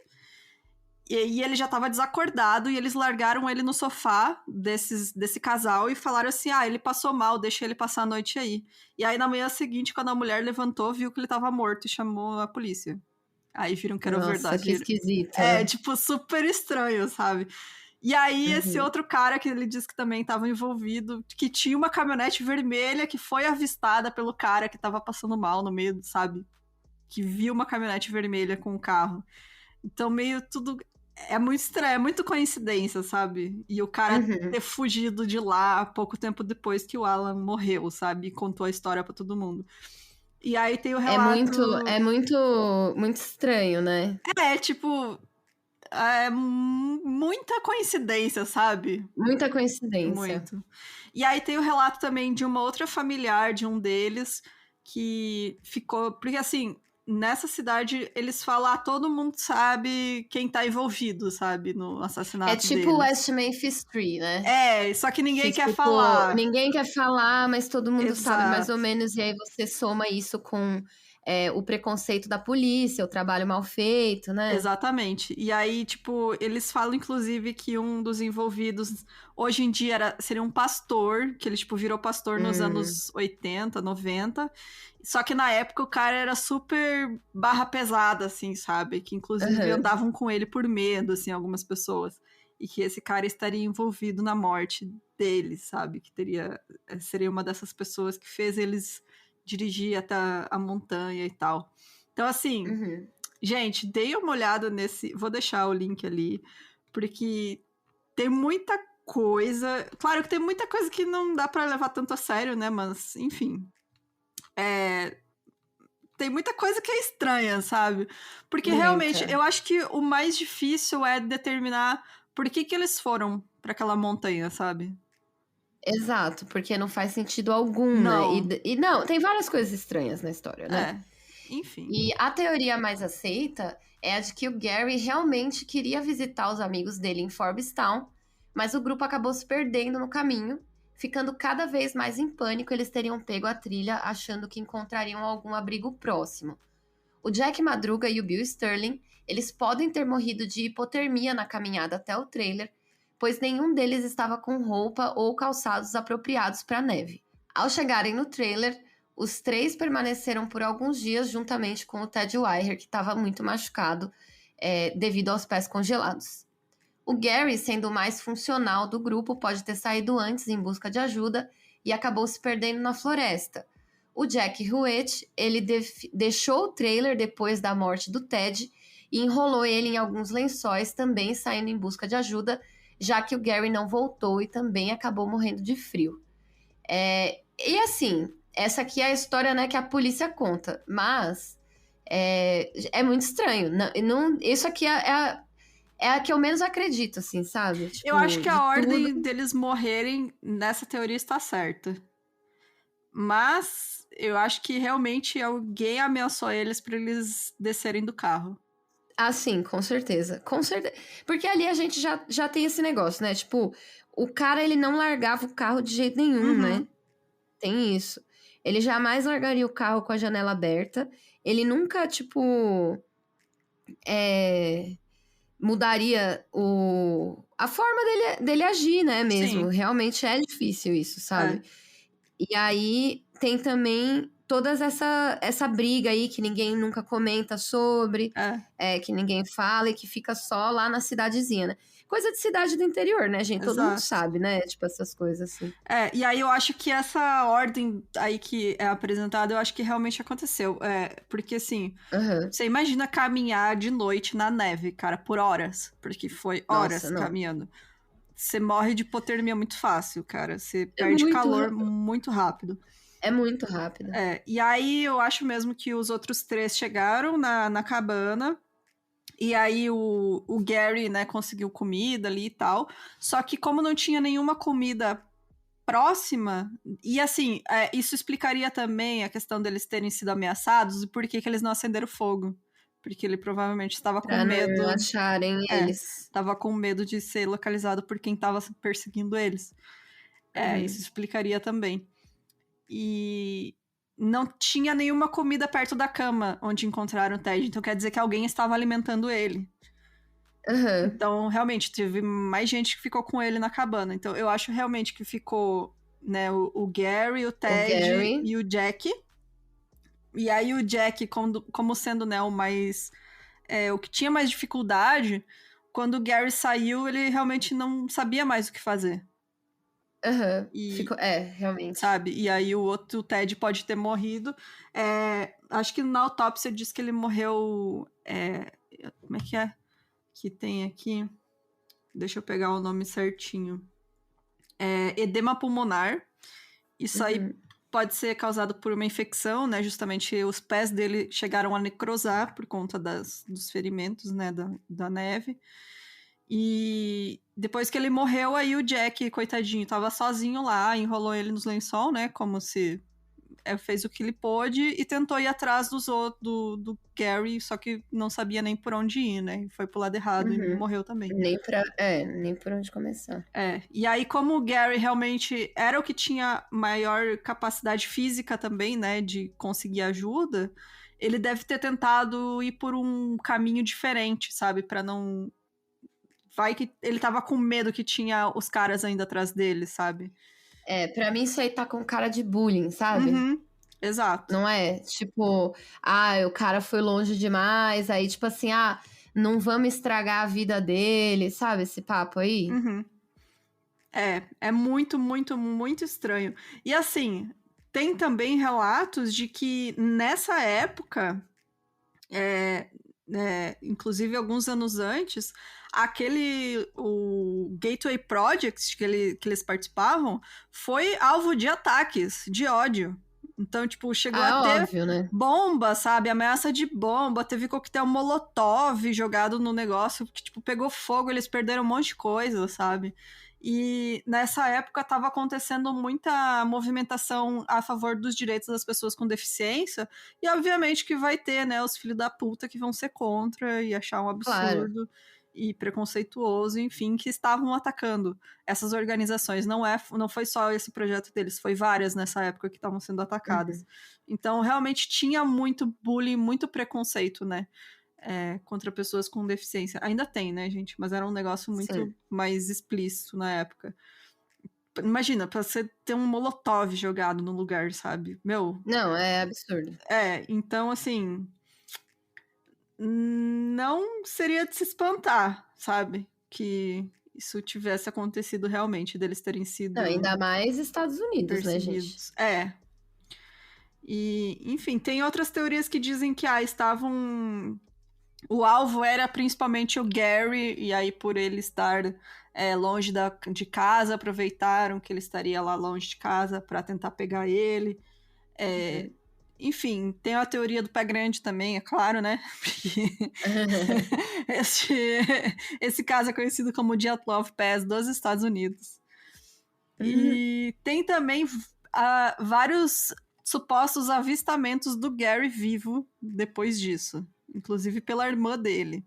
e ele já tava desacordado, e eles largaram ele no sofá desse casal e falaram assim, ele passou mal, deixa ele passar a noite aí. E aí na manhã seguinte, quando a mulher levantou, viu que ele tava morto e chamou a polícia. Aí viram que era verdade. Nossa, que esquisito. Tipo, super estranho, sabe? E aí esse outro cara que ele disse que também tava envolvido, que tinha uma caminhonete vermelha que foi avistada pelo cara que tava passando mal no meio, sabe? Que viu uma caminhonete vermelha com o carro. Então meio tudo... É muito estranho, é muito coincidência, sabe? E o cara ter fugido de lá pouco tempo depois que o Alan morreu, sabe? E contou a história pra todo mundo. E aí tem o relato... É muito estranho, né? Tipo... muita coincidência, sabe? Muita coincidência. Muito. E aí tem o relato também de uma outra familiar de um deles que ficou... Porque assim... Nessa cidade, eles falam, todo mundo sabe quem tá envolvido, sabe? No assassinato deles. É tipo West Memphis 3, né? Só que ninguém quer falar. Ninguém quer falar, mas todo mundo Exato. sabe mais ou menos. E aí você soma isso com o preconceito da polícia, o trabalho mal feito, né? Exatamente. E aí, tipo, eles falam, inclusive, que um dos envolvidos, hoje em dia, seria um pastor, que ele, tipo, virou pastor nos anos 80, 90. Só que na época o cara era super barra pesada, assim, sabe? Que inclusive andavam com ele por medo, assim, algumas pessoas. E que esse cara estaria envolvido na morte dele, sabe? Que seria uma dessas pessoas que fez eles dirigir até a montanha e tal. Então, assim, gente, dei uma olhada nesse... Vou deixar o link ali, porque tem muita coisa... Claro que tem muita coisa que não dá pra levar tanto a sério, né? Mas, enfim... Tem muita coisa que é estranha, sabe? Porque realmente, eu acho que o mais difícil é determinar por que eles foram pra aquela montanha, sabe? Exato, porque não faz sentido algum, Não. né? E não, tem várias coisas estranhas na história, né? Enfim. E a teoria mais aceita é a de que o Gary realmente queria visitar os amigos dele em Forbestown, mas o grupo acabou se perdendo no caminho. Ficando cada vez mais em pânico, eles teriam pego a trilha achando que encontrariam algum abrigo próximo. O Jack Madruga e o Bill Sterling, eles podem ter morrido de hipotermia na caminhada até o trailer, pois nenhum deles estava com roupa ou calçados apropriados para a neve. Ao chegarem no trailer, os 3 permaneceram por alguns dias juntamente com o Ted Wire, que estava muito machucado devido aos pés congelados. O Gary, sendo o mais funcional do grupo, pode ter saído antes em busca de ajuda e acabou se perdendo na floresta. O Jack Ruett, ele deixou o trailer depois da morte do Ted e enrolou ele em alguns lençóis, também saindo em busca de ajuda, já que o Gary não voltou e também acabou morrendo de frio. E assim, essa aqui é a história, né, que a polícia conta, mas é muito estranho. Isso aqui é a que eu menos acredito, assim, sabe? Eu acho Tipo, que de a tudo. ordem deles morrerem nessa teoria está certa. Mas eu acho que realmente alguém ameaçou eles para eles descerem do carro. Ah, sim, com certeza. Com certeza. Porque ali a gente já tem esse negócio, né? Tipo, o cara, ele não largava o carro de jeito nenhum, né? Uhum. Tem isso. Ele jamais largaria o carro com a janela aberta. Ele nunca, tipo, mudaria a forma dele agir, né? Mesmo. Sim, Realmente é difícil isso, é, sabe? E aí tem também toda essa briga aí que ninguém nunca comenta sobre, é, que ninguém fala e que fica só lá na cidadezinha, né? Coisa de cidade do interior, né, gente? Todo mundo exato. sabe, né? Tipo, essas coisas assim. E aí eu acho que essa ordem aí que é apresentada, eu acho que realmente aconteceu. Porque assim, Aham. você imagina caminhar de noite na neve, cara, por horas. Porque foi Nossa, horas não. caminhando. Você morre de hipotermia muito fácil, cara. Você É perde calor muito rápido. é muito rápido. E aí eu acho mesmo que os outros três chegaram na cabana. E aí o Gary, né, conseguiu comida ali e tal. Só que como não tinha nenhuma comida próxima, e assim, isso explicaria também a questão deles terem sido ameaçados e por que que eles não acenderam fogo. Porque ele provavelmente estava com Pra não medo. acharem eles. Estava com medo de ser localizado por quem estava perseguindo eles. Isso Uhum. explicaria também. E não tinha nenhuma comida perto da cama onde encontraram o Ted, então quer dizer que alguém estava alimentando ele. Aham. Então, realmente, teve mais gente que ficou com ele na cabana. Então, eu acho realmente que ficou, né, o Gary, o O Ted Gary. e o Jack. E aí o Jack, como sendo, né, o que tinha mais dificuldade, quando o Gary saiu, ele realmente não sabia mais o que fazer. Aham. E, Ficou. Realmente. sabe? E aí o Ted pode ter morrido. Acho que na autópsia diz que ele morreu. Como é que é? Que tem aqui. Deixa eu pegar o nome certinho. Edema pulmonar. Isso aí Uhum. pode ser causado por uma infecção, né? Justamente os pés dele chegaram a necrosar por conta dos ferimentos, né? Da neve. E depois que ele morreu, aí o Jack, coitadinho, tava sozinho lá, enrolou ele nos lençol, né? Como se fez o que ele pôde e tentou ir atrás do Gary, só que não sabia nem por onde ir, né? Foi pro lado errado e Uhum. morreu também. Nem por onde começar. E aí, como o Gary realmente era o que tinha maior capacidade física também, né, de conseguir ajuda, ele deve ter tentado ir por um caminho diferente, sabe? Pra não. Vai que ele tava com medo que tinha os caras ainda atrás dele, sabe? Pra mim isso aí tá com cara de bullying, sabe? Uhum, exato. Não é? Tipo, o cara foi longe demais, aí tipo assim, não vamos estragar a vida dele, sabe? Esse papo aí. Uhum. É muito, muito, muito estranho. E assim, tem também relatos de que nessa época, inclusive alguns anos antes, o Gateway Project que eles participavam foi alvo de ataques, de ódio. Então, tipo, chegou a ter Óbvio, né? bomba, sabe? Ameaça de bomba, teve coquetel Molotov jogado no negócio, que, tipo, pegou fogo, eles perderam um monte de coisa, sabe? E nessa época estava acontecendo muita movimentação a favor dos direitos das pessoas com deficiência, e obviamente que vai ter, né, os filhos da puta que vão ser contra e achar um Claro. absurdo e preconceituoso, enfim, que estavam atacando essas organizações. Não foi só esse projeto deles, foi várias nessa época que estavam sendo atacadas. Uhum. Então, realmente tinha muito bullying, muito preconceito, né? Contra pessoas com deficiência. Ainda tem, né, gente? Mas era um negócio muito Sim. mais explícito na época. Imagina, pra você ter um molotov jogado no lugar, sabe? Meu. Não, é absurdo. Então, assim. Não seria de se espantar, sabe? Que isso tivesse acontecido realmente, deles terem Não, sido ainda mais Estados Unidos, né, gente? perseguidos. E, enfim, tem outras teorias que dizem que estavam O alvo era principalmente o Gary, e aí por ele estar longe de casa, aproveitaram que ele estaria lá longe de casa para tentar pegar ele. Enfim, tem a teoria do pé grande também, é claro, né? Porque esse caso é conhecido como Dyatlov Pass dos Estados Unidos. E tem também vários supostos avistamentos do Gary vivo depois disso. Inclusive pela irmã dele.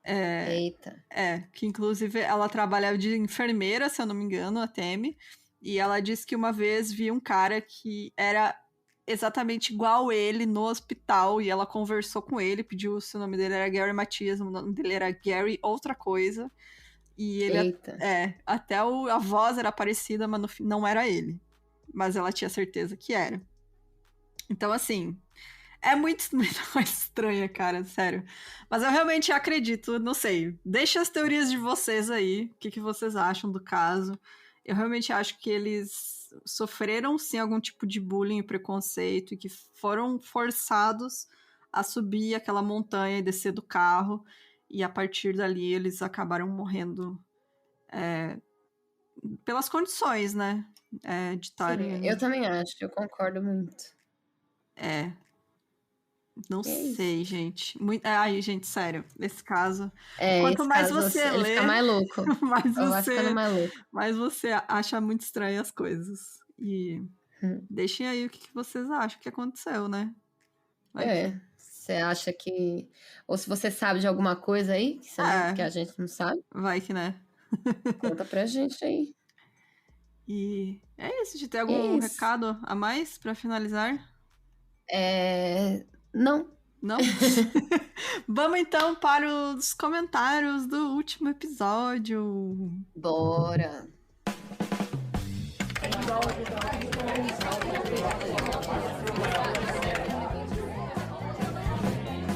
Eita. Que inclusive ela trabalhava de enfermeira, se eu não me engano, a Temi. E ela disse que uma vez viu um cara que era exatamente igual ele no hospital. E ela conversou com ele, pediu se o nome dele era Gary Matias, o nome dele era Gary outra coisa. E ele... Eita. Até a voz era parecida, mas no fim não era ele. Mas ela tinha certeza que era. Então, assim... É muito mais estranha, cara, sério. Mas eu realmente acredito, não sei. Deixa as teorias de vocês aí. O que vocês acham do caso? Eu realmente acho que eles sofreram, sim, algum tipo de bullying e preconceito e que foram forçados a subir aquela montanha e descer do carro. E a partir dali eles acabaram morrendo pelas condições, né? De estarem... Eu também acho, eu concordo muito. Não sei, gente. Ai, gente, sério. Nesse caso. Quanto Quanto mais você lê, ele fica mais louco. Vai ficando mais louco. mais você acha muito estranho as coisas. E deixem aí o que vocês acham que aconteceu, né? Você acha que... Ou se você sabe de alguma coisa aí que a gente não sabe. Vai que, né? Conta pra gente aí. E é isso. De ter algum recado a mais pra finalizar? Não. Não? Vamos então para os comentários do último episódio. Bora.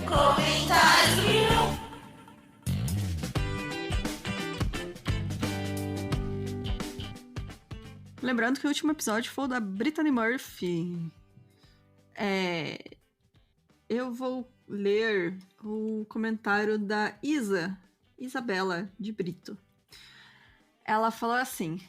Comentário. Lembrando que o último episódio foi o da Brittany Murphy. Eu vou ler o comentário da Isabela de Brito. Ela falou assim: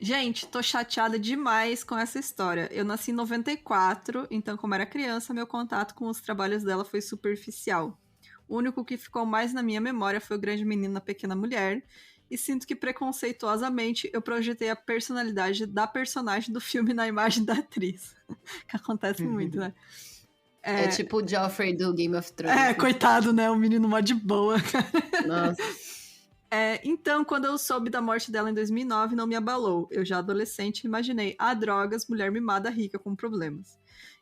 gente, tô chateada demais com essa história. Eu nasci em 94, então como era criança, meu contato com os trabalhos dela foi superficial. O único que ficou mais na minha memória foi o Grande Menino na Pequena Mulher, e sinto que preconceituosamente eu projetei a personalidade da personagem do filme na imagem da atriz. Que acontece muito, né? É tipo o Joffrey do Game of Thrones. Coitado, né? O menino mó de boa. Nossa. Então, quando eu soube da morte dela em 2009, não me abalou. Eu já adolescente imaginei, drogas, mulher mimada rica com problemas.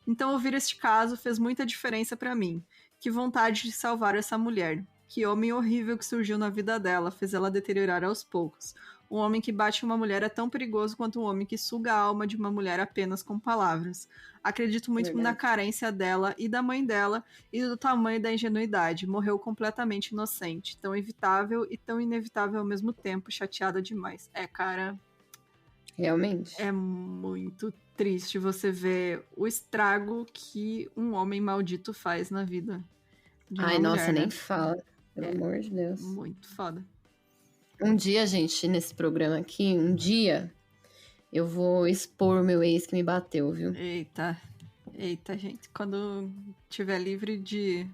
Então, ouvir este caso fez muita diferença pra mim. Que vontade de salvar essa mulher. Que homem horrível que surgiu na vida dela, fez ela deteriorar aos poucos. Um homem que bate uma mulher é tão perigoso quanto um homem que suga a alma de uma mulher apenas com palavras. Acredito muito na carência dela e da mãe dela e do tamanho da ingenuidade. Morreu completamente inocente. Tão evitável e tão inevitável ao mesmo tempo. Chateada demais. Cara... Realmente. É muito triste você ver o estrago que um homem maldito faz na vida de uma mulher, nossa, né? nem fala. Pelo amor de Deus. Muito foda. Um dia, gente, nesse programa aqui, eu vou expor o meu ex que me bateu, viu? Eita, gente. Quando tiver livre de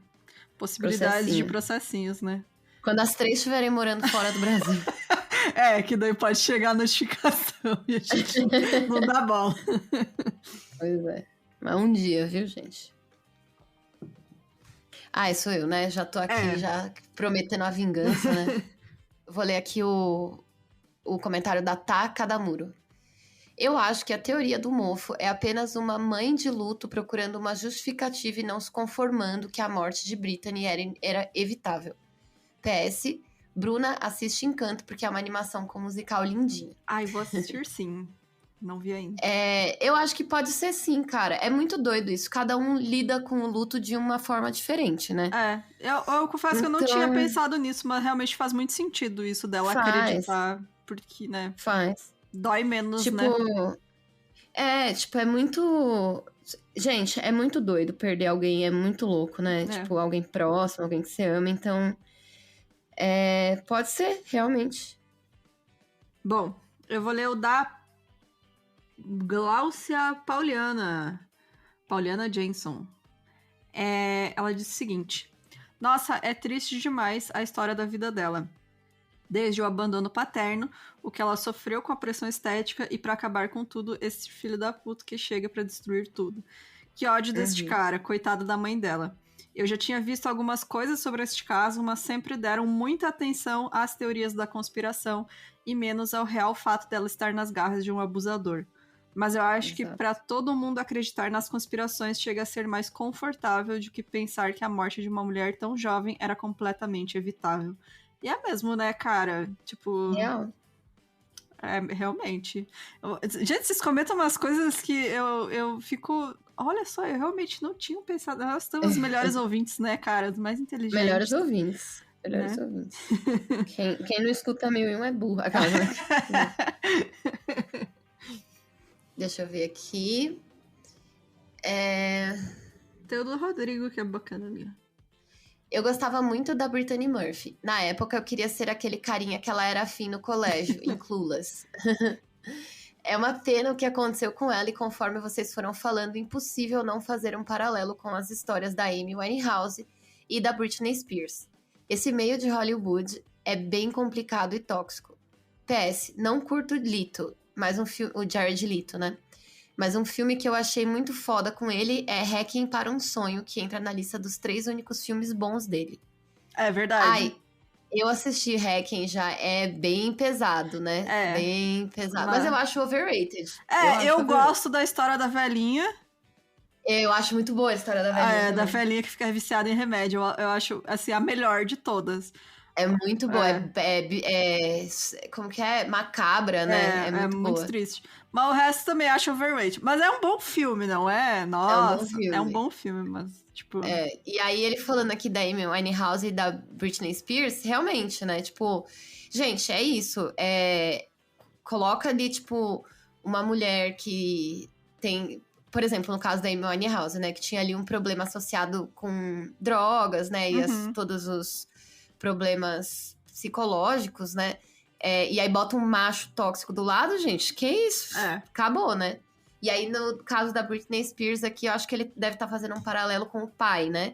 possibilidades de processinhos, né? Quando as 3 estiverem morando fora do Brasil. Que daí pode chegar a notificação e a gente não dá bola. Pois é. Mas um dia, viu, gente? Sou eu, né? Já tô aqui, já prometendo a vingança, né? Vou ler aqui o comentário da Taka Damuro. Eu acho que a teoria do mofo é apenas uma mãe de luto procurando uma justificativa e não se conformando que a morte de Brittany era evitável. PS, Bruna assiste Encanto porque é uma animação com musical lindinha. Vou assistir sim. Não vi ainda. Eu acho que pode ser sim, cara. É muito doido isso. Cada um lida com o luto de uma forma diferente, né? Eu confesso que eu não tinha pensado nisso, mas realmente faz muito sentido isso dela acreditar. Porque, né? Faz. Dói menos, né? Tipo, é muito... Gente, é muito doido perder alguém, é muito louco, né? Tipo, alguém próximo, alguém que você ama, então... pode ser, realmente. Bom, eu vou ler o da Glaucia Pauliana. Pauliana Jenson. Ela disse o seguinte: nossa, é triste demais a história da vida dela. Desde o abandono paterno, o que ela sofreu com a pressão estética e pra acabar com tudo, esse filho da puta que chega pra destruir tudo. Que ódio deste cara, coitado da mãe dela. Eu já tinha visto algumas coisas sobre este caso, mas sempre deram muita atenção às teorias da conspiração e menos ao real fato dela estar nas garras de um abusador. Mas eu acho que pra todo mundo acreditar nas conspirações chega a ser mais confortável do que pensar que a morte de uma mulher tão jovem era completamente evitável. E é mesmo, né, cara? Tipo... Real. Realmente. Gente, vocês comentam umas coisas que eu fico... Olha só, eu realmente não tinha pensado. Nós temos os melhores ouvintes, né, cara? Os mais inteligentes. Melhores ouvintes. Melhores ouvintes. Quem não escuta 1001 é burro. Aquela, né? Deixa eu ver aqui. Tem o do Rodrigo, que é bacana ali. Eu gostava muito da Brittany Murphy. Na época, eu queria ser aquele carinha que ela era afim no colégio, em Clueless. É uma pena o que aconteceu com ela, e conforme vocês foram falando, impossível não fazer um paralelo com as histórias da Amy Winehouse e da Britney Spears. Esse meio de Hollywood é bem complicado e tóxico. PS, não curto Leto, mas o Jared Leto, né? Mas um filme que eu achei muito foda com ele é Hacking para um Sonho, que entra na lista dos 3 únicos filmes bons dele. É verdade. Ai, eu assisti Hacking, já é bem pesado, né? Bem pesado. Mas eu acho overrated. Eu gosto da história da velhinha. Eu acho muito boa a história da velhinha. Da velhinha que fica viciada em remédio. Eu acho, assim, a melhor de todas. É muito boa. Como que é? Macabra, né? É muito triste. Mas o resto também acho overrated. Mas é um bom filme, não é? Nossa, é um bom filme, mas, tipo... E aí ele falando aqui da Amy Winehouse e da Britney Spears, realmente, né? Tipo, gente, é isso. Coloca ali, tipo, uma mulher que tem... Por exemplo, no caso da Amy Winehouse, né? Que tinha ali um problema associado com drogas, né? E todos os problemas psicológicos, né? E aí bota um macho tóxico do lado, gente, que isso? Acabou, né? E aí, no caso da Britney Spears aqui, eu acho que ele deve estar fazendo um paralelo com o pai, né?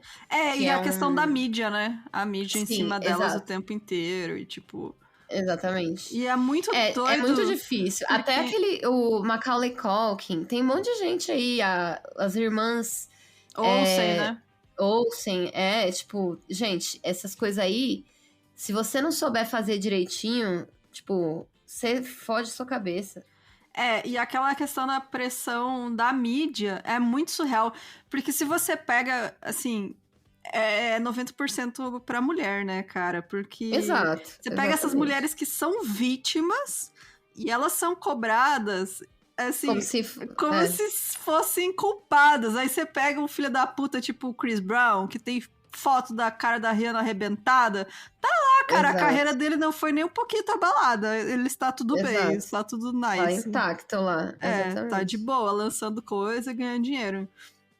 E a questão da mídia, né? A mídia em cima delas o tempo inteiro e, tipo... Exatamente. E é muito doido. É muito difícil. Porque... Até o Macaulay Culkin, tem um monte de gente aí, as irmãs... Olsen, né? Olsen, tipo... Gente, essas coisas aí, se você não souber fazer direitinho, tipo, você fode sua cabeça. E aquela questão da pressão da mídia é muito surreal. Porque se você pega, assim... 90% pra mulher, né, cara? Porque você pega essas mulheres que são vítimas e elas são cobradas, assim, como se fossem culpadas. Aí você pega um filho da puta, tipo o Chris Brown, que tem foto da cara da Rihanna arrebentada. Tá lá, cara, a carreira dele não foi nem um pouquinho abalada. Ele está tudo bem, está tudo nice. Tá intacto lá. Tá de boa, lançando coisa e ganhando dinheiro.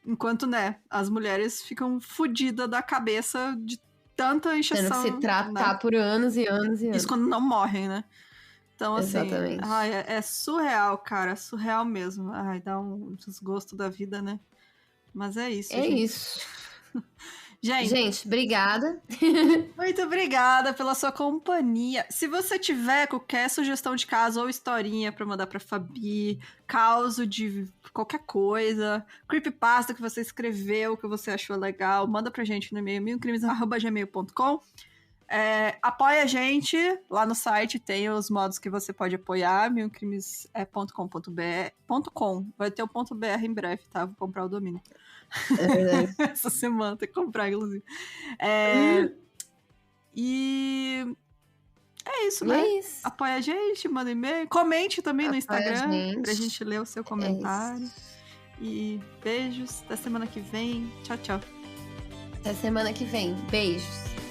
Enquanto, né, as mulheres ficam fodidas da cabeça de tanta encheção. Tendo que se tratar, né? Por anos e anos e anos. Isso quando não morrem, né? Então, assim... é surreal, cara. É surreal mesmo. Dá um desgosto da vida, né? Mas é isso, gente. Isso. Gente, obrigada. Muito obrigada pela sua companhia. Se você tiver qualquer sugestão de caso ou historinha pra mandar pra Fabi, caso de qualquer coisa, creepypasta que você escreveu, que você achou legal, manda pra gente no e-mail milcrimes@gmail.com. Apoia a gente lá no site, tem os modos que você pode apoiar, milcrimes.com.br. Vai ter o .br em breve, tá? Vou comprar o domínio. Essa semana tem que comprar, inclusive. E é isso, né? Apoia a gente, manda e-mail, comente também no Instagram pra gente ler o seu comentário. E beijos, até semana que vem. Tchau, tchau. Até semana que vem. Beijos.